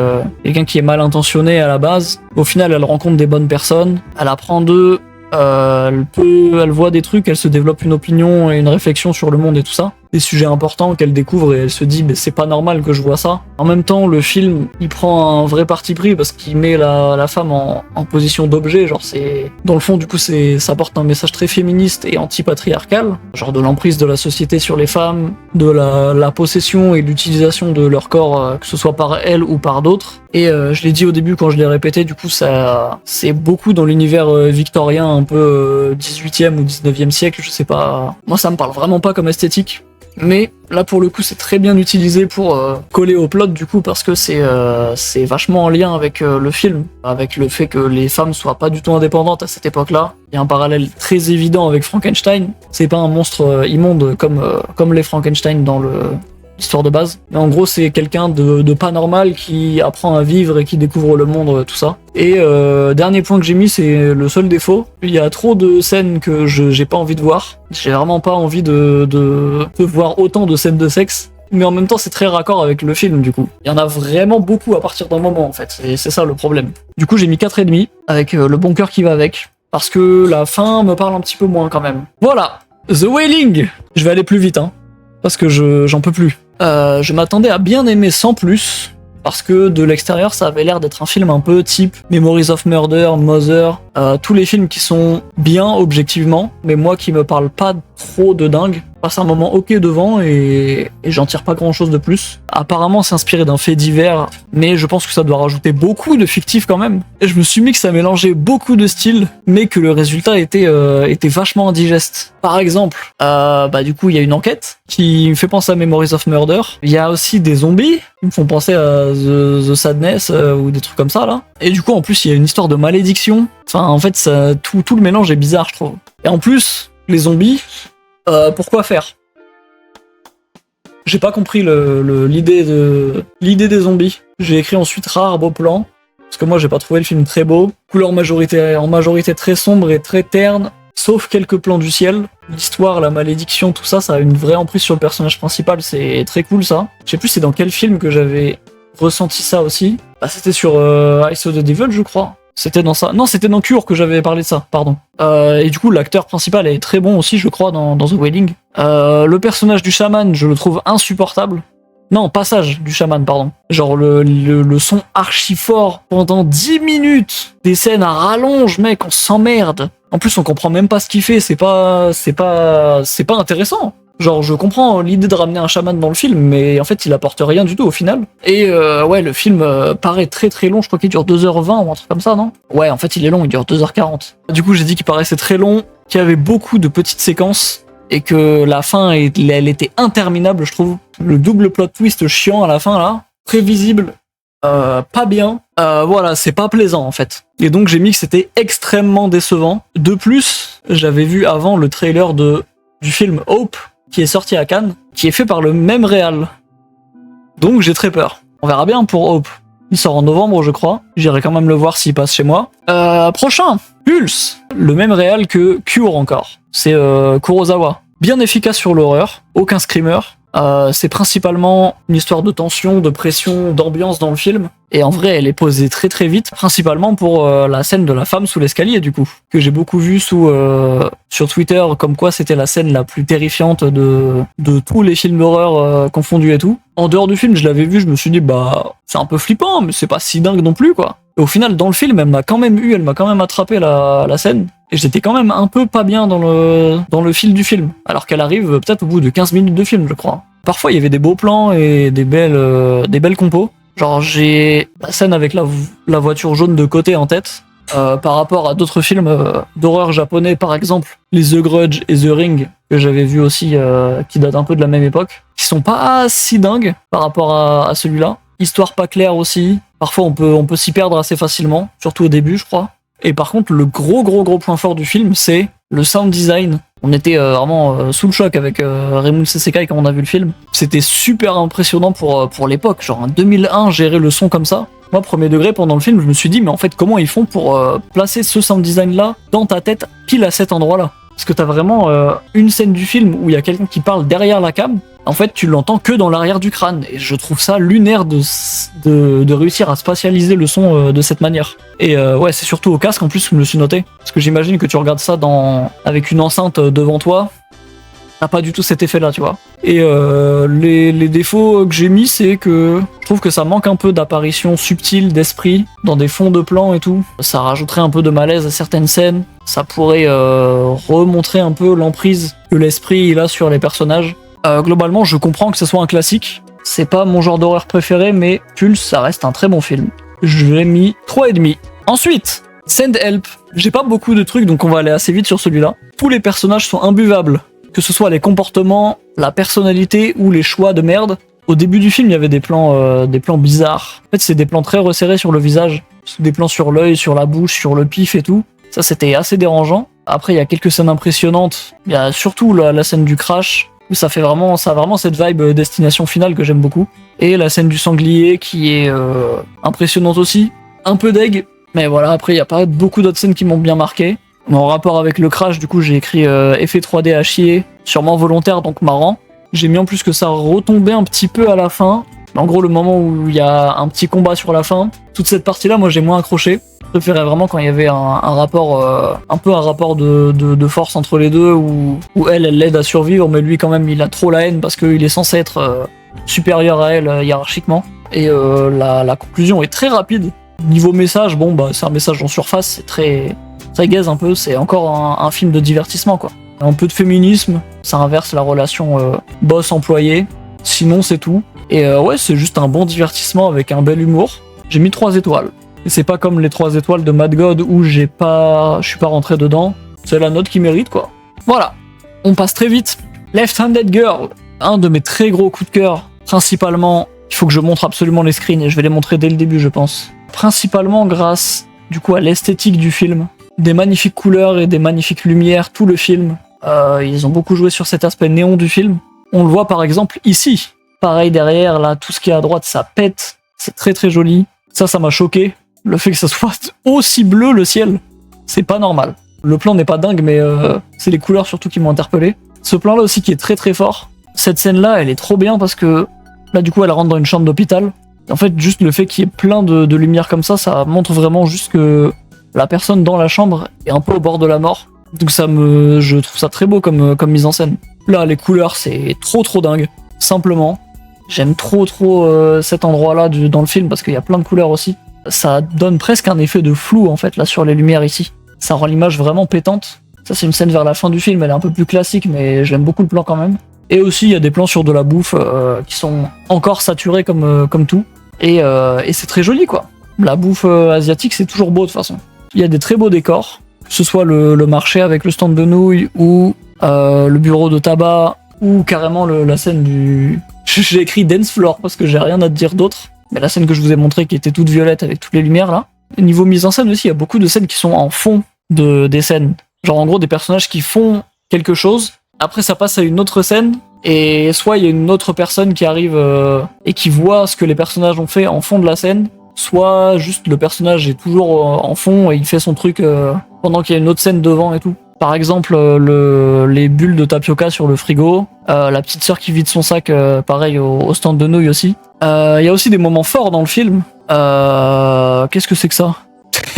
quelqu'un qui est mal intentionné à la base. Au final, elle rencontre des bonnes personnes, elle apprend d'eux, elle voit des trucs, elle se développe une opinion et une réflexion sur le monde et tout ça. Des sujets importants qu'elle découvre et elle se dit c'est pas normal que je vois ça. En même temps, le film il prend un vrai parti pris parce qu'il met la femme en position d'objet, genre c'est dans le fond du coup ça porte un message très féministe et anti-patriarcal, genre de l'emprise de la société sur les femmes, de la possession et l'utilisation de leur corps, que ce soit par elles ou par d'autres. Et je l'ai dit au début quand je l'ai répété, du coup ça c'est beaucoup dans l'univers victorien, un peu 18e ou 19e siècle, je sais pas. Moi ça me parle vraiment pas comme esthétique. Mais là pour le coup c'est très bien utilisé pour coller au plot du coup, parce que c'est vachement en lien avec le film, avec le fait que les femmes soient pas du tout indépendantes à cette époque-là. Il y a un parallèle très évident avec Frankenstein. C'est pas un monstre immonde comme les Frankenstein dans l'histoire de base. Mais en gros c'est quelqu'un de pas normal qui apprend à vivre et qui découvre le monde, tout ça. Et dernier point que j'ai mis, c'est le seul défaut. Il y a trop de scènes que j'ai pas envie de voir. J'ai vraiment pas envie de voir autant de scènes de sexe. Mais en même temps c'est très raccord avec le film du coup. Il y en a vraiment beaucoup à partir d'un moment en fait. Et c'est ça le problème. Du coup j'ai mis 4,5 avec le bon cœur qui va avec. Parce que la fin me parle un petit peu moins quand même. Voilà, The Wailing. Je vais aller plus vite parce que j'en peux plus. Je m'attendais à bien aimer sans plus, parce que de l'extérieur ça avait l'air d'être un film un peu type Memories of Murder, Mother, tous les films qui sont bien objectivement, mais moi qui me parle pas trop de dingue. Je passe un moment ok devant et j'en tire pas grand chose de plus. Apparemment c'est inspiré d'un fait divers, mais je pense que ça doit rajouter beaucoup de fictif quand même. Et je me suis mis que ça mélangeait beaucoup de styles, mais que le résultat était vachement indigeste. Par exemple, du coup il y a une enquête qui me fait penser à Memories of Murder. Il y a aussi des zombies qui me font penser à The Sadness ou des trucs comme ça là. Et du coup en plus il y a une histoire de malédiction. Enfin en fait tout le mélange est bizarre je trouve. Et en plus les zombies, pourquoi faire? J'ai pas compris l'idée des zombies. J'ai écrit ensuite rare beau plan, parce que moi j'ai pas trouvé le film très beau. Couleur en majorité très sombre et très terne, sauf quelques plans du ciel. L'histoire, la malédiction, tout ça, ça a une vraie emprise sur le personnage principal, c'est très cool ça. Je sais plus c'est dans quel film que j'avais ressenti ça aussi. C'était sur I Saw the Devil je crois. C'était dans ça. Non, c'était dans Cure que j'avais parlé de ça, pardon. Et du coup, l'acteur principal est très bon aussi, je crois, dans The Wailing. Le personnage du chaman, je le trouve insupportable. Non, passage du chaman, pardon. Genre le son archi fort pendant 10 minutes. Des scènes à rallonge, mec, on s'emmerde. En plus, on comprend même pas ce qu'il fait, c'est pas intéressant. Genre, je comprends l'idée de ramener un chaman dans le film, mais en fait, il apporte rien du tout au final. Et ouais, le film paraît très très long, je crois qu'il dure 2h20 ou un truc comme ça, non? Ouais, en fait, il est long, il dure 2h40. Du coup, j'ai dit qu'il paraissait très long, qu'il y avait beaucoup de petites séquences, et que la fin, elle était interminable, je trouve. Le double plot twist chiant à la fin, là, prévisible, pas bien. Voilà, c'est pas plaisant, en fait. Et donc, j'ai mis que c'était extrêmement décevant. De plus, j'avais vu avant le trailer du film Hope, qui est sorti à Cannes, qui est fait par le même réal. Donc j'ai très peur. On verra bien pour Hope. Il sort en novembre, je crois. J'irai quand même le voir s'il passe chez moi. Prochain, Pulse. Le même réal que Cure encore. C'est Kurosawa. Bien efficace sur l'horreur. Aucun screamer. C'est principalement une histoire de tension, de pression, d'ambiance dans le film. Et en vrai, elle est posée très très vite, principalement pour la scène de la femme sous l'escalier, du coup, que j'ai beaucoup vu sur Twitter, comme quoi c'était la scène la plus terrifiante de tous les films d'horreur confondus et tout. En dehors du film, je l'avais vu, je me suis dit, bah, c'est un peu flippant, mais c'est pas si dingue non plus, quoi. Et au final, dans le film, elle m'a quand même attrapé la scène. Et j'étais quand même un peu pas bien dans le fil du film. Alors qu'elle arrive peut-être au bout de 15 minutes de film, je crois. Parfois, il y avait des beaux plans et des belles compos. Genre, j'ai la scène avec la voiture jaune de côté en tête. Par rapport à d'autres films d'horreur japonais, par exemple, les The Grudge et The Ring, que j'avais vu aussi, qui datent un peu de la même époque, qui sont pas si dingues par rapport à celui-là. Histoire pas claire aussi. Parfois, on peut s'y perdre assez facilement, surtout au début, je crois. Et par contre, le gros point fort du film, c'est le sound design. On était vraiment sous le choc avec Raymond Sesekai quand on a vu le film. C'était super impressionnant pour l'époque. Genre en 2001, gérer le son comme ça. Moi, premier degré, pendant le film, je me suis dit, mais en fait, comment ils font pour placer ce sound design-là dans ta tête, pile à cet endroit-là? Parce que t'as vraiment une scène du film où il y a quelqu'un qui parle derrière la cam. En fait, tu l'entends que dans l'arrière du crâne. Et je trouve ça lunaire de réussir à spatialiser le son de cette manière. Et ouais, c'est surtout au casque en plus que je me suis noté. Parce que j'imagine que tu regardes ça avec une enceinte devant toi. T'as pas du tout cet effet-là, tu vois. Et les défauts que j'ai mis, c'est que je trouve que ça manque un peu d'apparition subtile d'esprit dans des fonds de plan et tout. Ça rajouterait un peu de malaise à certaines scènes. Ça pourrait remontrer un peu l'emprise que l'esprit il a sur les personnages. Globalement, je comprends que ce soit un classique. C'est pas mon genre d'horreur préféré, mais Pulse, ça reste un très bon film. Je l'ai mis 3,5. Ensuite, Send Help. J'ai pas beaucoup de trucs, donc on va aller assez vite sur celui-là. Tous les personnages sont imbuvables. Que ce soit les comportements, la personnalité ou les choix de merde. Au début du film, il y avait des plans bizarres. En fait, c'est des plans très resserrés sur le visage. Des plans sur l'œil, sur la bouche, sur le pif et tout. Ça, c'était assez dérangeant. Après, il y a quelques scènes impressionnantes. Il y a surtout la scène du crash. Ça a vraiment cette vibe destination finale que j'aime beaucoup. Et la scène du sanglier qui est impressionnante aussi. Un peu deg, mais voilà, après il n'y a pas beaucoup d'autres scènes qui m'ont bien marqué. En rapport avec le crash, du coup j'ai écrit effet 3D à chier, sûrement volontaire donc marrant. J'ai mis en plus que ça retombait un petit peu à la fin. En gros le moment où il y a un petit combat sur la fin, toute cette partie là moi j'ai moins accroché. Je préférais vraiment quand il y avait un rapport de force entre les deux où elle l'aide à survivre, mais lui quand même il a trop la haine parce qu'il est censé être supérieur à elle hiérarchiquement. Et la conclusion est très rapide. Niveau message, bon bah c'est un message en surface, c'est très gaze un peu, c'est encore un film de divertissement quoi. Un peu de féminisme, ça inverse la relation boss-employé, sinon c'est tout. Et ouais c'est juste un bon divertissement avec un bel humour. J'ai mis 3 étoiles. Et c'est pas comme les 3 étoiles de Mad God où je suis pas rentré dedans. C'est la note qui mérite quoi. Voilà. On passe très vite. Left-Handed Girl. Un de mes très gros coups de cœur. Principalement, il faut que je montre absolument les screens et je vais les montrer dès le début je pense. Principalement grâce du coup à l'esthétique du film. Des magnifiques couleurs et des magnifiques lumières, tout le film. Ils ont beaucoup joué sur cet aspect néon du film. On le voit par exemple ici. Pareil derrière, là, tout ce qui est à droite, ça pète. C'est très très joli. Ça m'a choqué. Le fait que ça soit aussi bleu le ciel, c'est pas normal. Le plan n'est pas dingue, mais c'est les couleurs surtout qui m'ont interpellé. Ce plan-là aussi qui est très très fort. Cette scène-là, elle est trop bien parce que là, du coup, elle rentre dans une chambre d'hôpital. En fait, juste le fait qu'il y ait plein de lumière comme ça montre vraiment juste que la personne dans la chambre est un peu au bord de la mort. Donc je trouve ça très beau comme mise en scène. Là, les couleurs, c'est trop dingue. Simplement. J'aime trop cet endroit-là dans le film parce qu'il y a plein de couleurs aussi. Ça donne presque un effet de flou en fait là sur les lumières ici. Ça rend l'image vraiment pétante. Ça c'est une scène vers la fin du film, elle est un peu plus classique mais j'aime beaucoup le plan quand même. Et aussi il y a des plans sur de la bouffe qui sont encore saturés comme tout. Et c'est très joli quoi. La bouffe asiatique c'est toujours beau de toute façon. Il y a des très beaux décors, que ce soit le marché avec le stand de nouilles ou le bureau de tabac ou carrément la scène du... J'ai écrit dance floor parce que j'ai rien à te dire d'autre. Mais la scène que je vous ai montrée qui était toute violette avec toutes les lumières là. Au niveau mise en scène aussi, il y a beaucoup de scènes qui sont en fond des scènes. Genre en gros des personnages qui font quelque chose, après ça passe à une autre scène, et soit il y a une autre personne qui arrive et qui voit ce que les personnages ont fait en fond de la scène, soit juste le personnage est toujours en fond et il fait son truc pendant qu'il y a une autre scène devant et tout. Par exemple, les bulles de tapioca sur le frigo, la petite sœur qui vide son sac, pareil au stand de nouilles aussi. Il y a aussi des moments forts dans le film. Qu'est-ce que c'est que ça?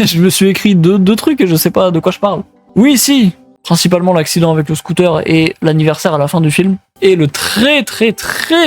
Je me suis écrit deux trucs et je sais pas de quoi je parle. Oui, si, principalement l'accident avec le scooter et l'anniversaire à la fin du film. Et le très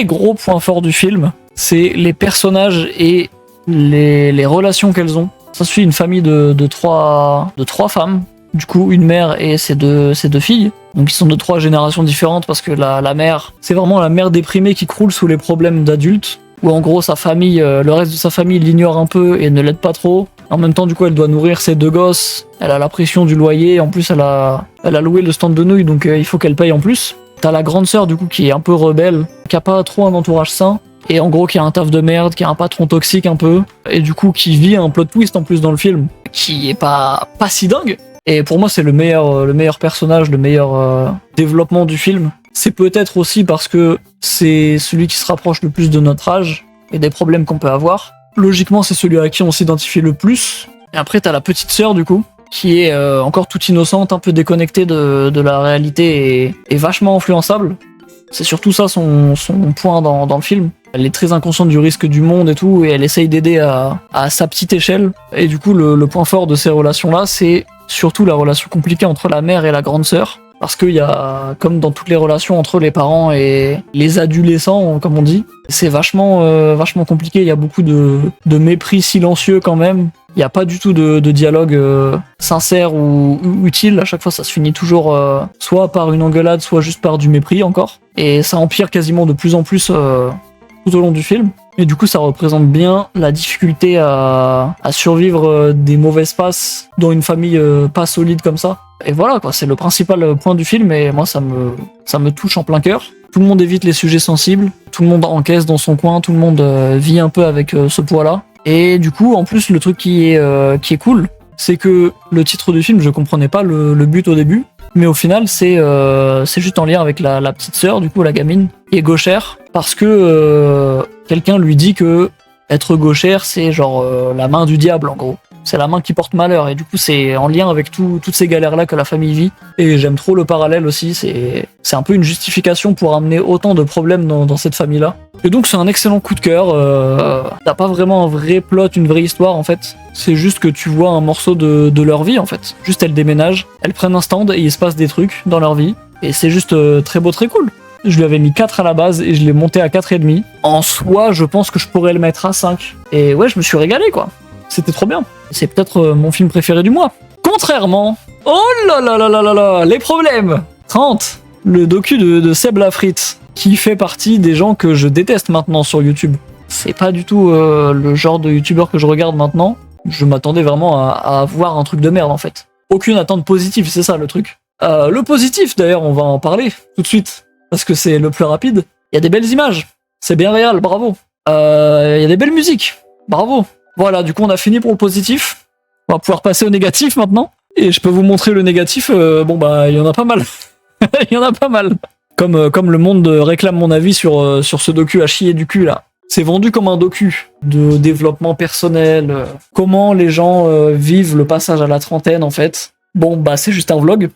gros point fort du film, c'est les personnages et les relations qu'elles ont. Ça suit une famille de trois femmes. Du coup, une mère et ses deux filles. Donc ils sont de 3 générations différentes parce que la mère, c'est vraiment la mère déprimée qui croule sous les problèmes d'adultes. Où en gros sa famille, le reste de sa famille l'ignore un peu et ne l'aide pas trop. En même temps, du coup, elle doit nourrir ses 2 gosses. Elle a la pression du loyer. En plus, elle a loué le stand de nouilles, donc il faut qu'elle paye en plus. T'as la grande sœur, du coup, qui est un peu rebelle, qui a pas trop un entourage sain. Et en gros, qui a un taf de merde, qui a un patron toxique un peu. Et du coup, qui vit un plot twist en plus dans le film, qui est pas si dingue. Et pour moi, c'est le meilleur personnage, le meilleur développement du film. C'est peut-être aussi parce que c'est celui qui se rapproche le plus de notre âge et des problèmes qu'on peut avoir. Logiquement, c'est celui à qui on s'identifie le plus. Et après, t'as la petite sœur, du coup, qui est encore toute innocente, un peu déconnectée de la réalité et vachement influençable. C'est surtout ça son point dans le film. Elle est très inconsciente du risque du monde et tout, et elle essaye d'aider à sa petite échelle. Et du coup, le point fort de ces relations-là, c'est surtout la relation compliquée entre la mère et la grande sœur. Parce qu'il y a, comme dans toutes les relations entre les parents et les adolescents, comme on dit, c'est vachement compliqué. Il y a beaucoup de mépris silencieux quand même. Il n'y a pas du tout de dialogue sincère ou utile. À chaque fois, ça se finit toujours soit par une engueulade, soit juste par du mépris encore. Et ça empire quasiment de plus en plus tout au long du film. Et du coup, ça représente bien la difficulté à survivre des mauvaises passes dans une famille pas solide comme ça. Et voilà, quoi, c'est le principal point du film, et moi, ça me touche en plein cœur. Tout le monde évite les sujets sensibles, tout le monde encaisse dans son coin, tout le monde vit un peu avec ce poids-là. Et du coup, en plus, le truc qui est cool, c'est que le titre du film, je comprenais pas le but au début, mais au final, c'est juste en lien avec la petite sœur, du coup, la gamine, qui est gauchère, parce que quelqu'un lui dit que être gauchère, c'est genre la main du diable, en gros. C'est la main qui porte malheur, et du coup c'est en lien avec toutes ces galères-là que la famille vit. Et j'aime trop le parallèle aussi, c'est un peu une justification pour amener autant de problèmes dans cette famille-là. Et donc c'est un excellent coup de cœur, t'as pas vraiment un vrai plot, une vraie histoire en fait. C'est juste que tu vois un morceau de leur vie en fait. Juste elles déménagent, elles prennent un stand et il se passe des trucs dans leur vie. Et c'est juste très beau, très cool. Je lui avais mis 4 à la base et je l'ai monté à 4,5. En soi, je pense que je pourrais le mettre à 5. Et ouais, je me suis régalé quoi. C'était trop bien. C'est peut-être mon film préféré du mois. Contrairement... Oh là là là là là là, les problèmes 30, le docu de Seb Lafrite, qui fait partie des gens que je déteste maintenant sur YouTube. C'est pas du tout le genre de youtubeur que je regarde maintenant. Je m'attendais vraiment à voir un truc de merde en fait. Aucune attente positive, c'est ça le truc. Le positif d'ailleurs, on va en parler tout de suite, parce que c'est le plus rapide. Il y a des belles images, c'est bien réel, bravo. Il y a des belles musiques, bravo. Voilà, du coup on a fini pour le positif. On va pouvoir passer au négatif maintenant. Et je peux vous montrer le négatif, bon bah il y en a pas mal. Il y en a pas mal. Comme le monde réclame mon avis sur ce docu à chier du cul là. C'est vendu comme un docu de développement personnel, comment les gens vivent le passage à la trentaine en fait. Bon bah c'est juste un vlog,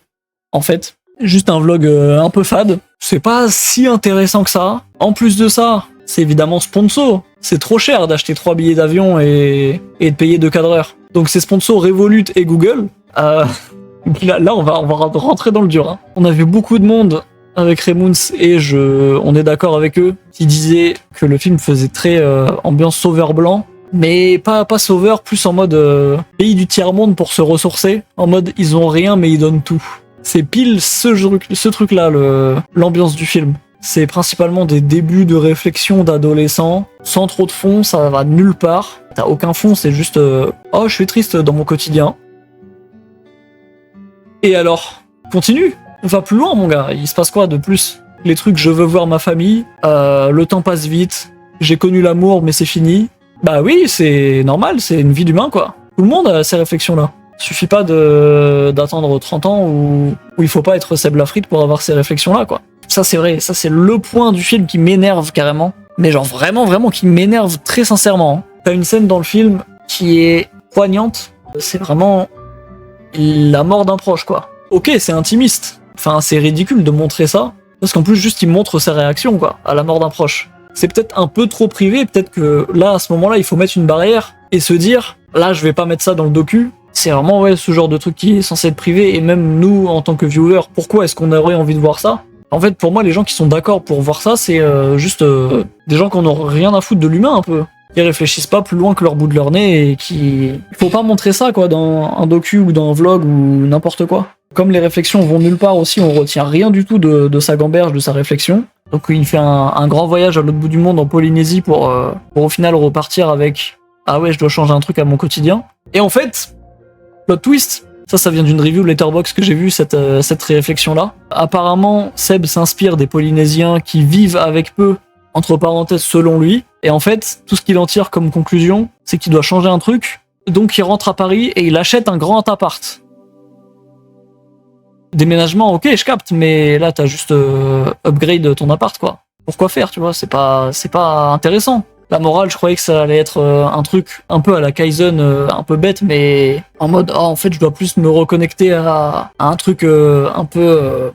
en fait. Juste un vlog un peu fade. C'est pas si intéressant que ça. En plus de ça, c'est évidemment sponsor. C'est trop cher d'acheter 3 billets d'avion et de payer 2 cadreurs. Donc c'est sponsor Revolut et Google. Là on va rentrer dans le dur. Hein. On a vu beaucoup de monde avec Raymunds et on est d'accord avec eux, qui disaient que le film faisait très ambiance sauveur blanc, mais pas sauveur, plus en mode pays du tiers-monde pour se ressourcer, en mode ils ont rien mais ils donnent tout. C'est pile ce truc-là, l'ambiance du film. C'est principalement des débuts de réflexion d'adolescents, sans trop de fond, ça va nulle part. T'as aucun fond, c'est juste oh, je suis triste dans mon quotidien. Et alors, continue, va plus loin mon gars, il se passe quoi de plus? Les trucs je veux voir ma famille, le temps passe vite, j'ai connu l'amour mais c'est fini. Bah oui, c'est normal, c'est une vie d'humain quoi. Tout le monde a ces réflexions-là. Suffit pas d'attendre 30 ans où il faut pas être Seb Lafrite pour avoir ces réflexions-là quoi. Ça c'est vrai, ça c'est le point du film qui m'énerve carrément. Mais genre vraiment qui m'énerve très sincèrement. T'as une scène dans le film qui est poignante, c'est vraiment la mort d'un proche quoi. Ok, c'est intimiste, enfin c'est ridicule de montrer ça, parce qu'en plus juste il montre ses réactions quoi, à la mort d'un proche. C'est peut-être un peu trop privé, peut-être que là à ce moment-là il faut mettre une barrière et se dire, là je vais pas mettre ça dans le docu. C'est vraiment ouais ce genre de truc qui est censé être privé, et même nous en tant que viewers, pourquoi est-ce qu'on aurait envie de voir ça? En fait, pour moi, les gens qui sont d'accord pour voir ça, c'est juste des gens qui n'ont rien à foutre de l'humain un peu. Qui réfléchissent pas plus loin que leur bout de leur nez et qui... Il faut pas montrer ça quoi dans un docu ou dans un vlog ou n'importe quoi. Comme les réflexions vont nulle part aussi, on retient rien du tout de sa gamberge, de sa réflexion. Donc il fait un grand voyage à l'autre bout du monde en Polynésie pour au final repartir avec « Ah ouais, je dois changer un truc à mon quotidien ». Et en fait, plot twist, ça vient d'une review Letterboxd que j'ai vu cette réflexion-là. Apparemment, Seb s'inspire des Polynésiens qui vivent avec peu, entre parenthèses selon lui, et en fait, tout ce qu'il en tire comme conclusion, c'est qu'il doit changer un truc, donc il rentre à Paris et il achète un grand appart. Déménagement, ok, je capte, mais là t'as juste upgrade ton appart quoi. Pourquoi faire, tu vois, c'est pas intéressant. La morale, je croyais que ça allait être un truc un peu à la Kaizen, un peu bête, mais en mode en fait je dois plus me reconnecter à un truc un peu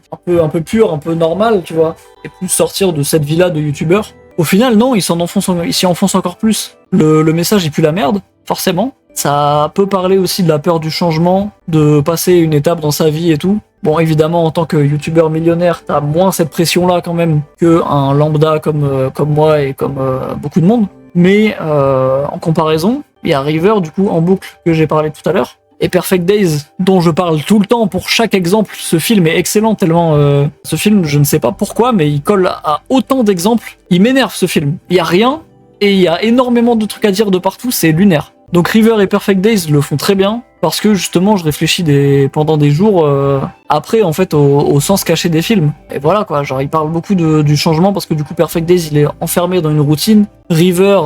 pur, un peu normal, tu vois, et plus sortir de cette vie-là de youtubeur. Au final, non, il s'y enfonce encore plus. Le message il pue la merde, forcément. Ça peut parler aussi de la peur du changement, de passer une étape dans sa vie et tout. Bon, évidemment, en tant que youtubeur millionnaire, t'as moins cette pression-là quand même qu'un lambda comme moi et comme beaucoup de monde. Mais en comparaison, il y a River, du coup, en boucle, que j'ai parlé tout à l'heure, et Perfect Days, dont je parle tout le temps pour chaque exemple. Ce film est excellent, tellement ce film, je ne sais pas pourquoi, mais il colle à autant d'exemples. Il m'énerve, ce film. Il y a rien, et il y a énormément de trucs à dire de partout, c'est lunaire. Donc River et Perfect Days le font très bien, parce que justement je réfléchis pendant des jours après en fait au sens caché des films. Et voilà quoi, genre il parle beaucoup du changement, parce que du coup Perfect Days il est enfermé dans une routine. River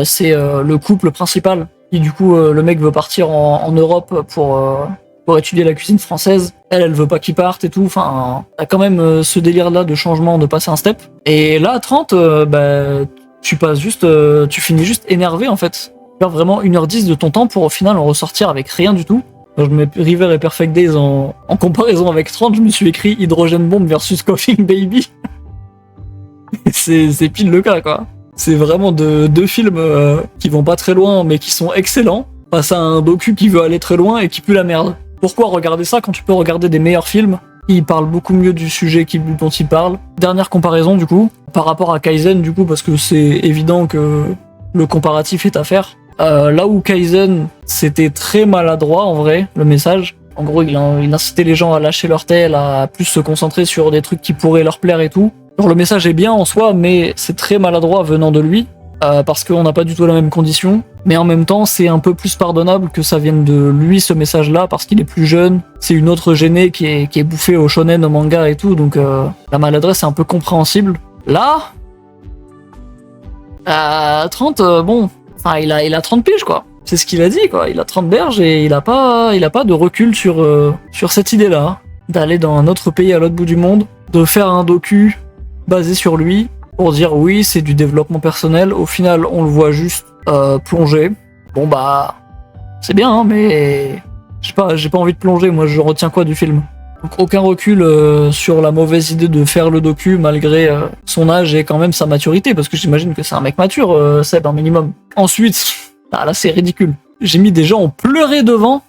c'est le couple principal, et du coup le mec veut partir en Europe pour étudier la cuisine française. Elle veut pas qu'il parte et tout, enfin t'as quand même ce délire là de changement, de passer un step. Et là à 30, tu finis juste énervé en fait. Faire vraiment 1h10 de ton temps pour au final en ressortir avec rien du tout. Quand je mets River et Perfect Days en comparaison avec 30, je me suis écrit Hydrogen Bomb versus Coughing Baby. c'est pile le cas quoi. C'est vraiment deux films qui vont pas très loin mais qui sont excellents, face à un docu qui veut aller très loin et qui pue la merde. Pourquoi regarder ça quand tu peux regarder des meilleurs films qui parlent beaucoup mieux du sujet dont ils parlent? Dernière comparaison du coup, par rapport à Kaizen du coup, parce que c'est évident que le comparatif est à faire. Là où Kaizen, c'était très maladroit en vrai, le message. En gros, il incitait les gens à lâcher leur tel, à plus se concentrer sur des trucs qui pourraient leur plaire et tout. Genre le message est bien en soi, mais c'est très maladroit venant de lui, parce qu'on n'a pas du tout la même condition. Mais en même temps, c'est un peu plus pardonnable que ça vienne de lui, ce message-là, parce qu'il est plus jeune. C'est une autre gênée qui est bouffée au shonen, au manga et tout, donc la maladresse est un peu compréhensible. Là, à 30, bon... Enfin, il a 30 piges, quoi. C'est ce qu'il a dit, quoi. Il a 30 berges et il a pas de recul sur cette idée-là. D'aller dans un autre pays à l'autre bout du monde, de faire un docu basé sur lui, pour dire oui, c'est du développement personnel. Au final, on le voit juste plonger. Bon, bah, c'est bien, hein, mais j'ai pas envie de plonger. Moi, je retiens quoi du film? Donc aucun recul sur la mauvaise idée de faire le docu malgré son âge et quand même sa maturité, parce que j'imagine que c'est un mec mature, Seb, un minimum. Ensuite, là c'est ridicule. J'ai mis des gens ont pleuré devant.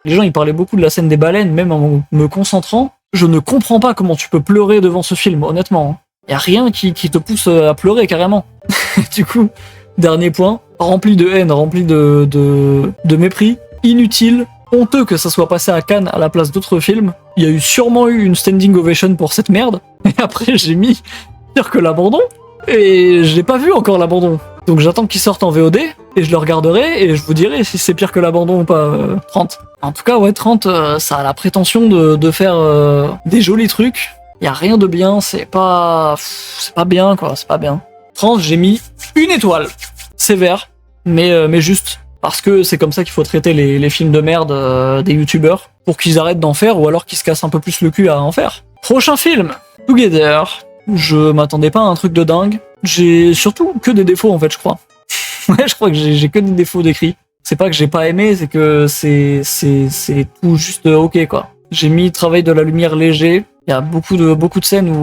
Les gens ils parlaient beaucoup de la scène des baleines, même en me concentrant. Je ne comprends pas comment tu peux pleurer devant ce film, honnêtement. Y a rien qui te pousse à pleurer, carrément. Du coup, dernier point, rempli de haine, rempli de mépris, inutile, honteux que ça soit passé à Cannes à la place d'autres films. Il y a sûrement eu une standing ovation pour cette merde. Et après, j'ai mis pire que l'abandon. Et je l'ai pas vu encore, l'abandon. Donc j'attends qu'il sorte en VOD, et je le regarderai, et je vous dirai si c'est pire que l'abandon ou pas, 30. En tout cas, ouais, 30, ça a la prétention de faire des jolis trucs. Y a rien de bien, c'est pas bien, quoi, c'est pas bien. 30, j'ai mis une étoile. Sévère, mais juste. Parce que c'est comme ça qu'il faut traiter les films de merde des youtubeurs, pour qu'ils arrêtent d'en faire, ou alors qu'ils se cassent un peu plus le cul à en faire. Prochain film, Together. Je m'attendais pas à un truc de dingue. J'ai surtout que des défauts, en fait, je crois. Ouais, je crois que j'ai que des défauts décrits. C'est pas que j'ai pas aimé, c'est que c'est tout juste ok, quoi. J'ai mis travail de la lumière léger. Il y a beaucoup de scènes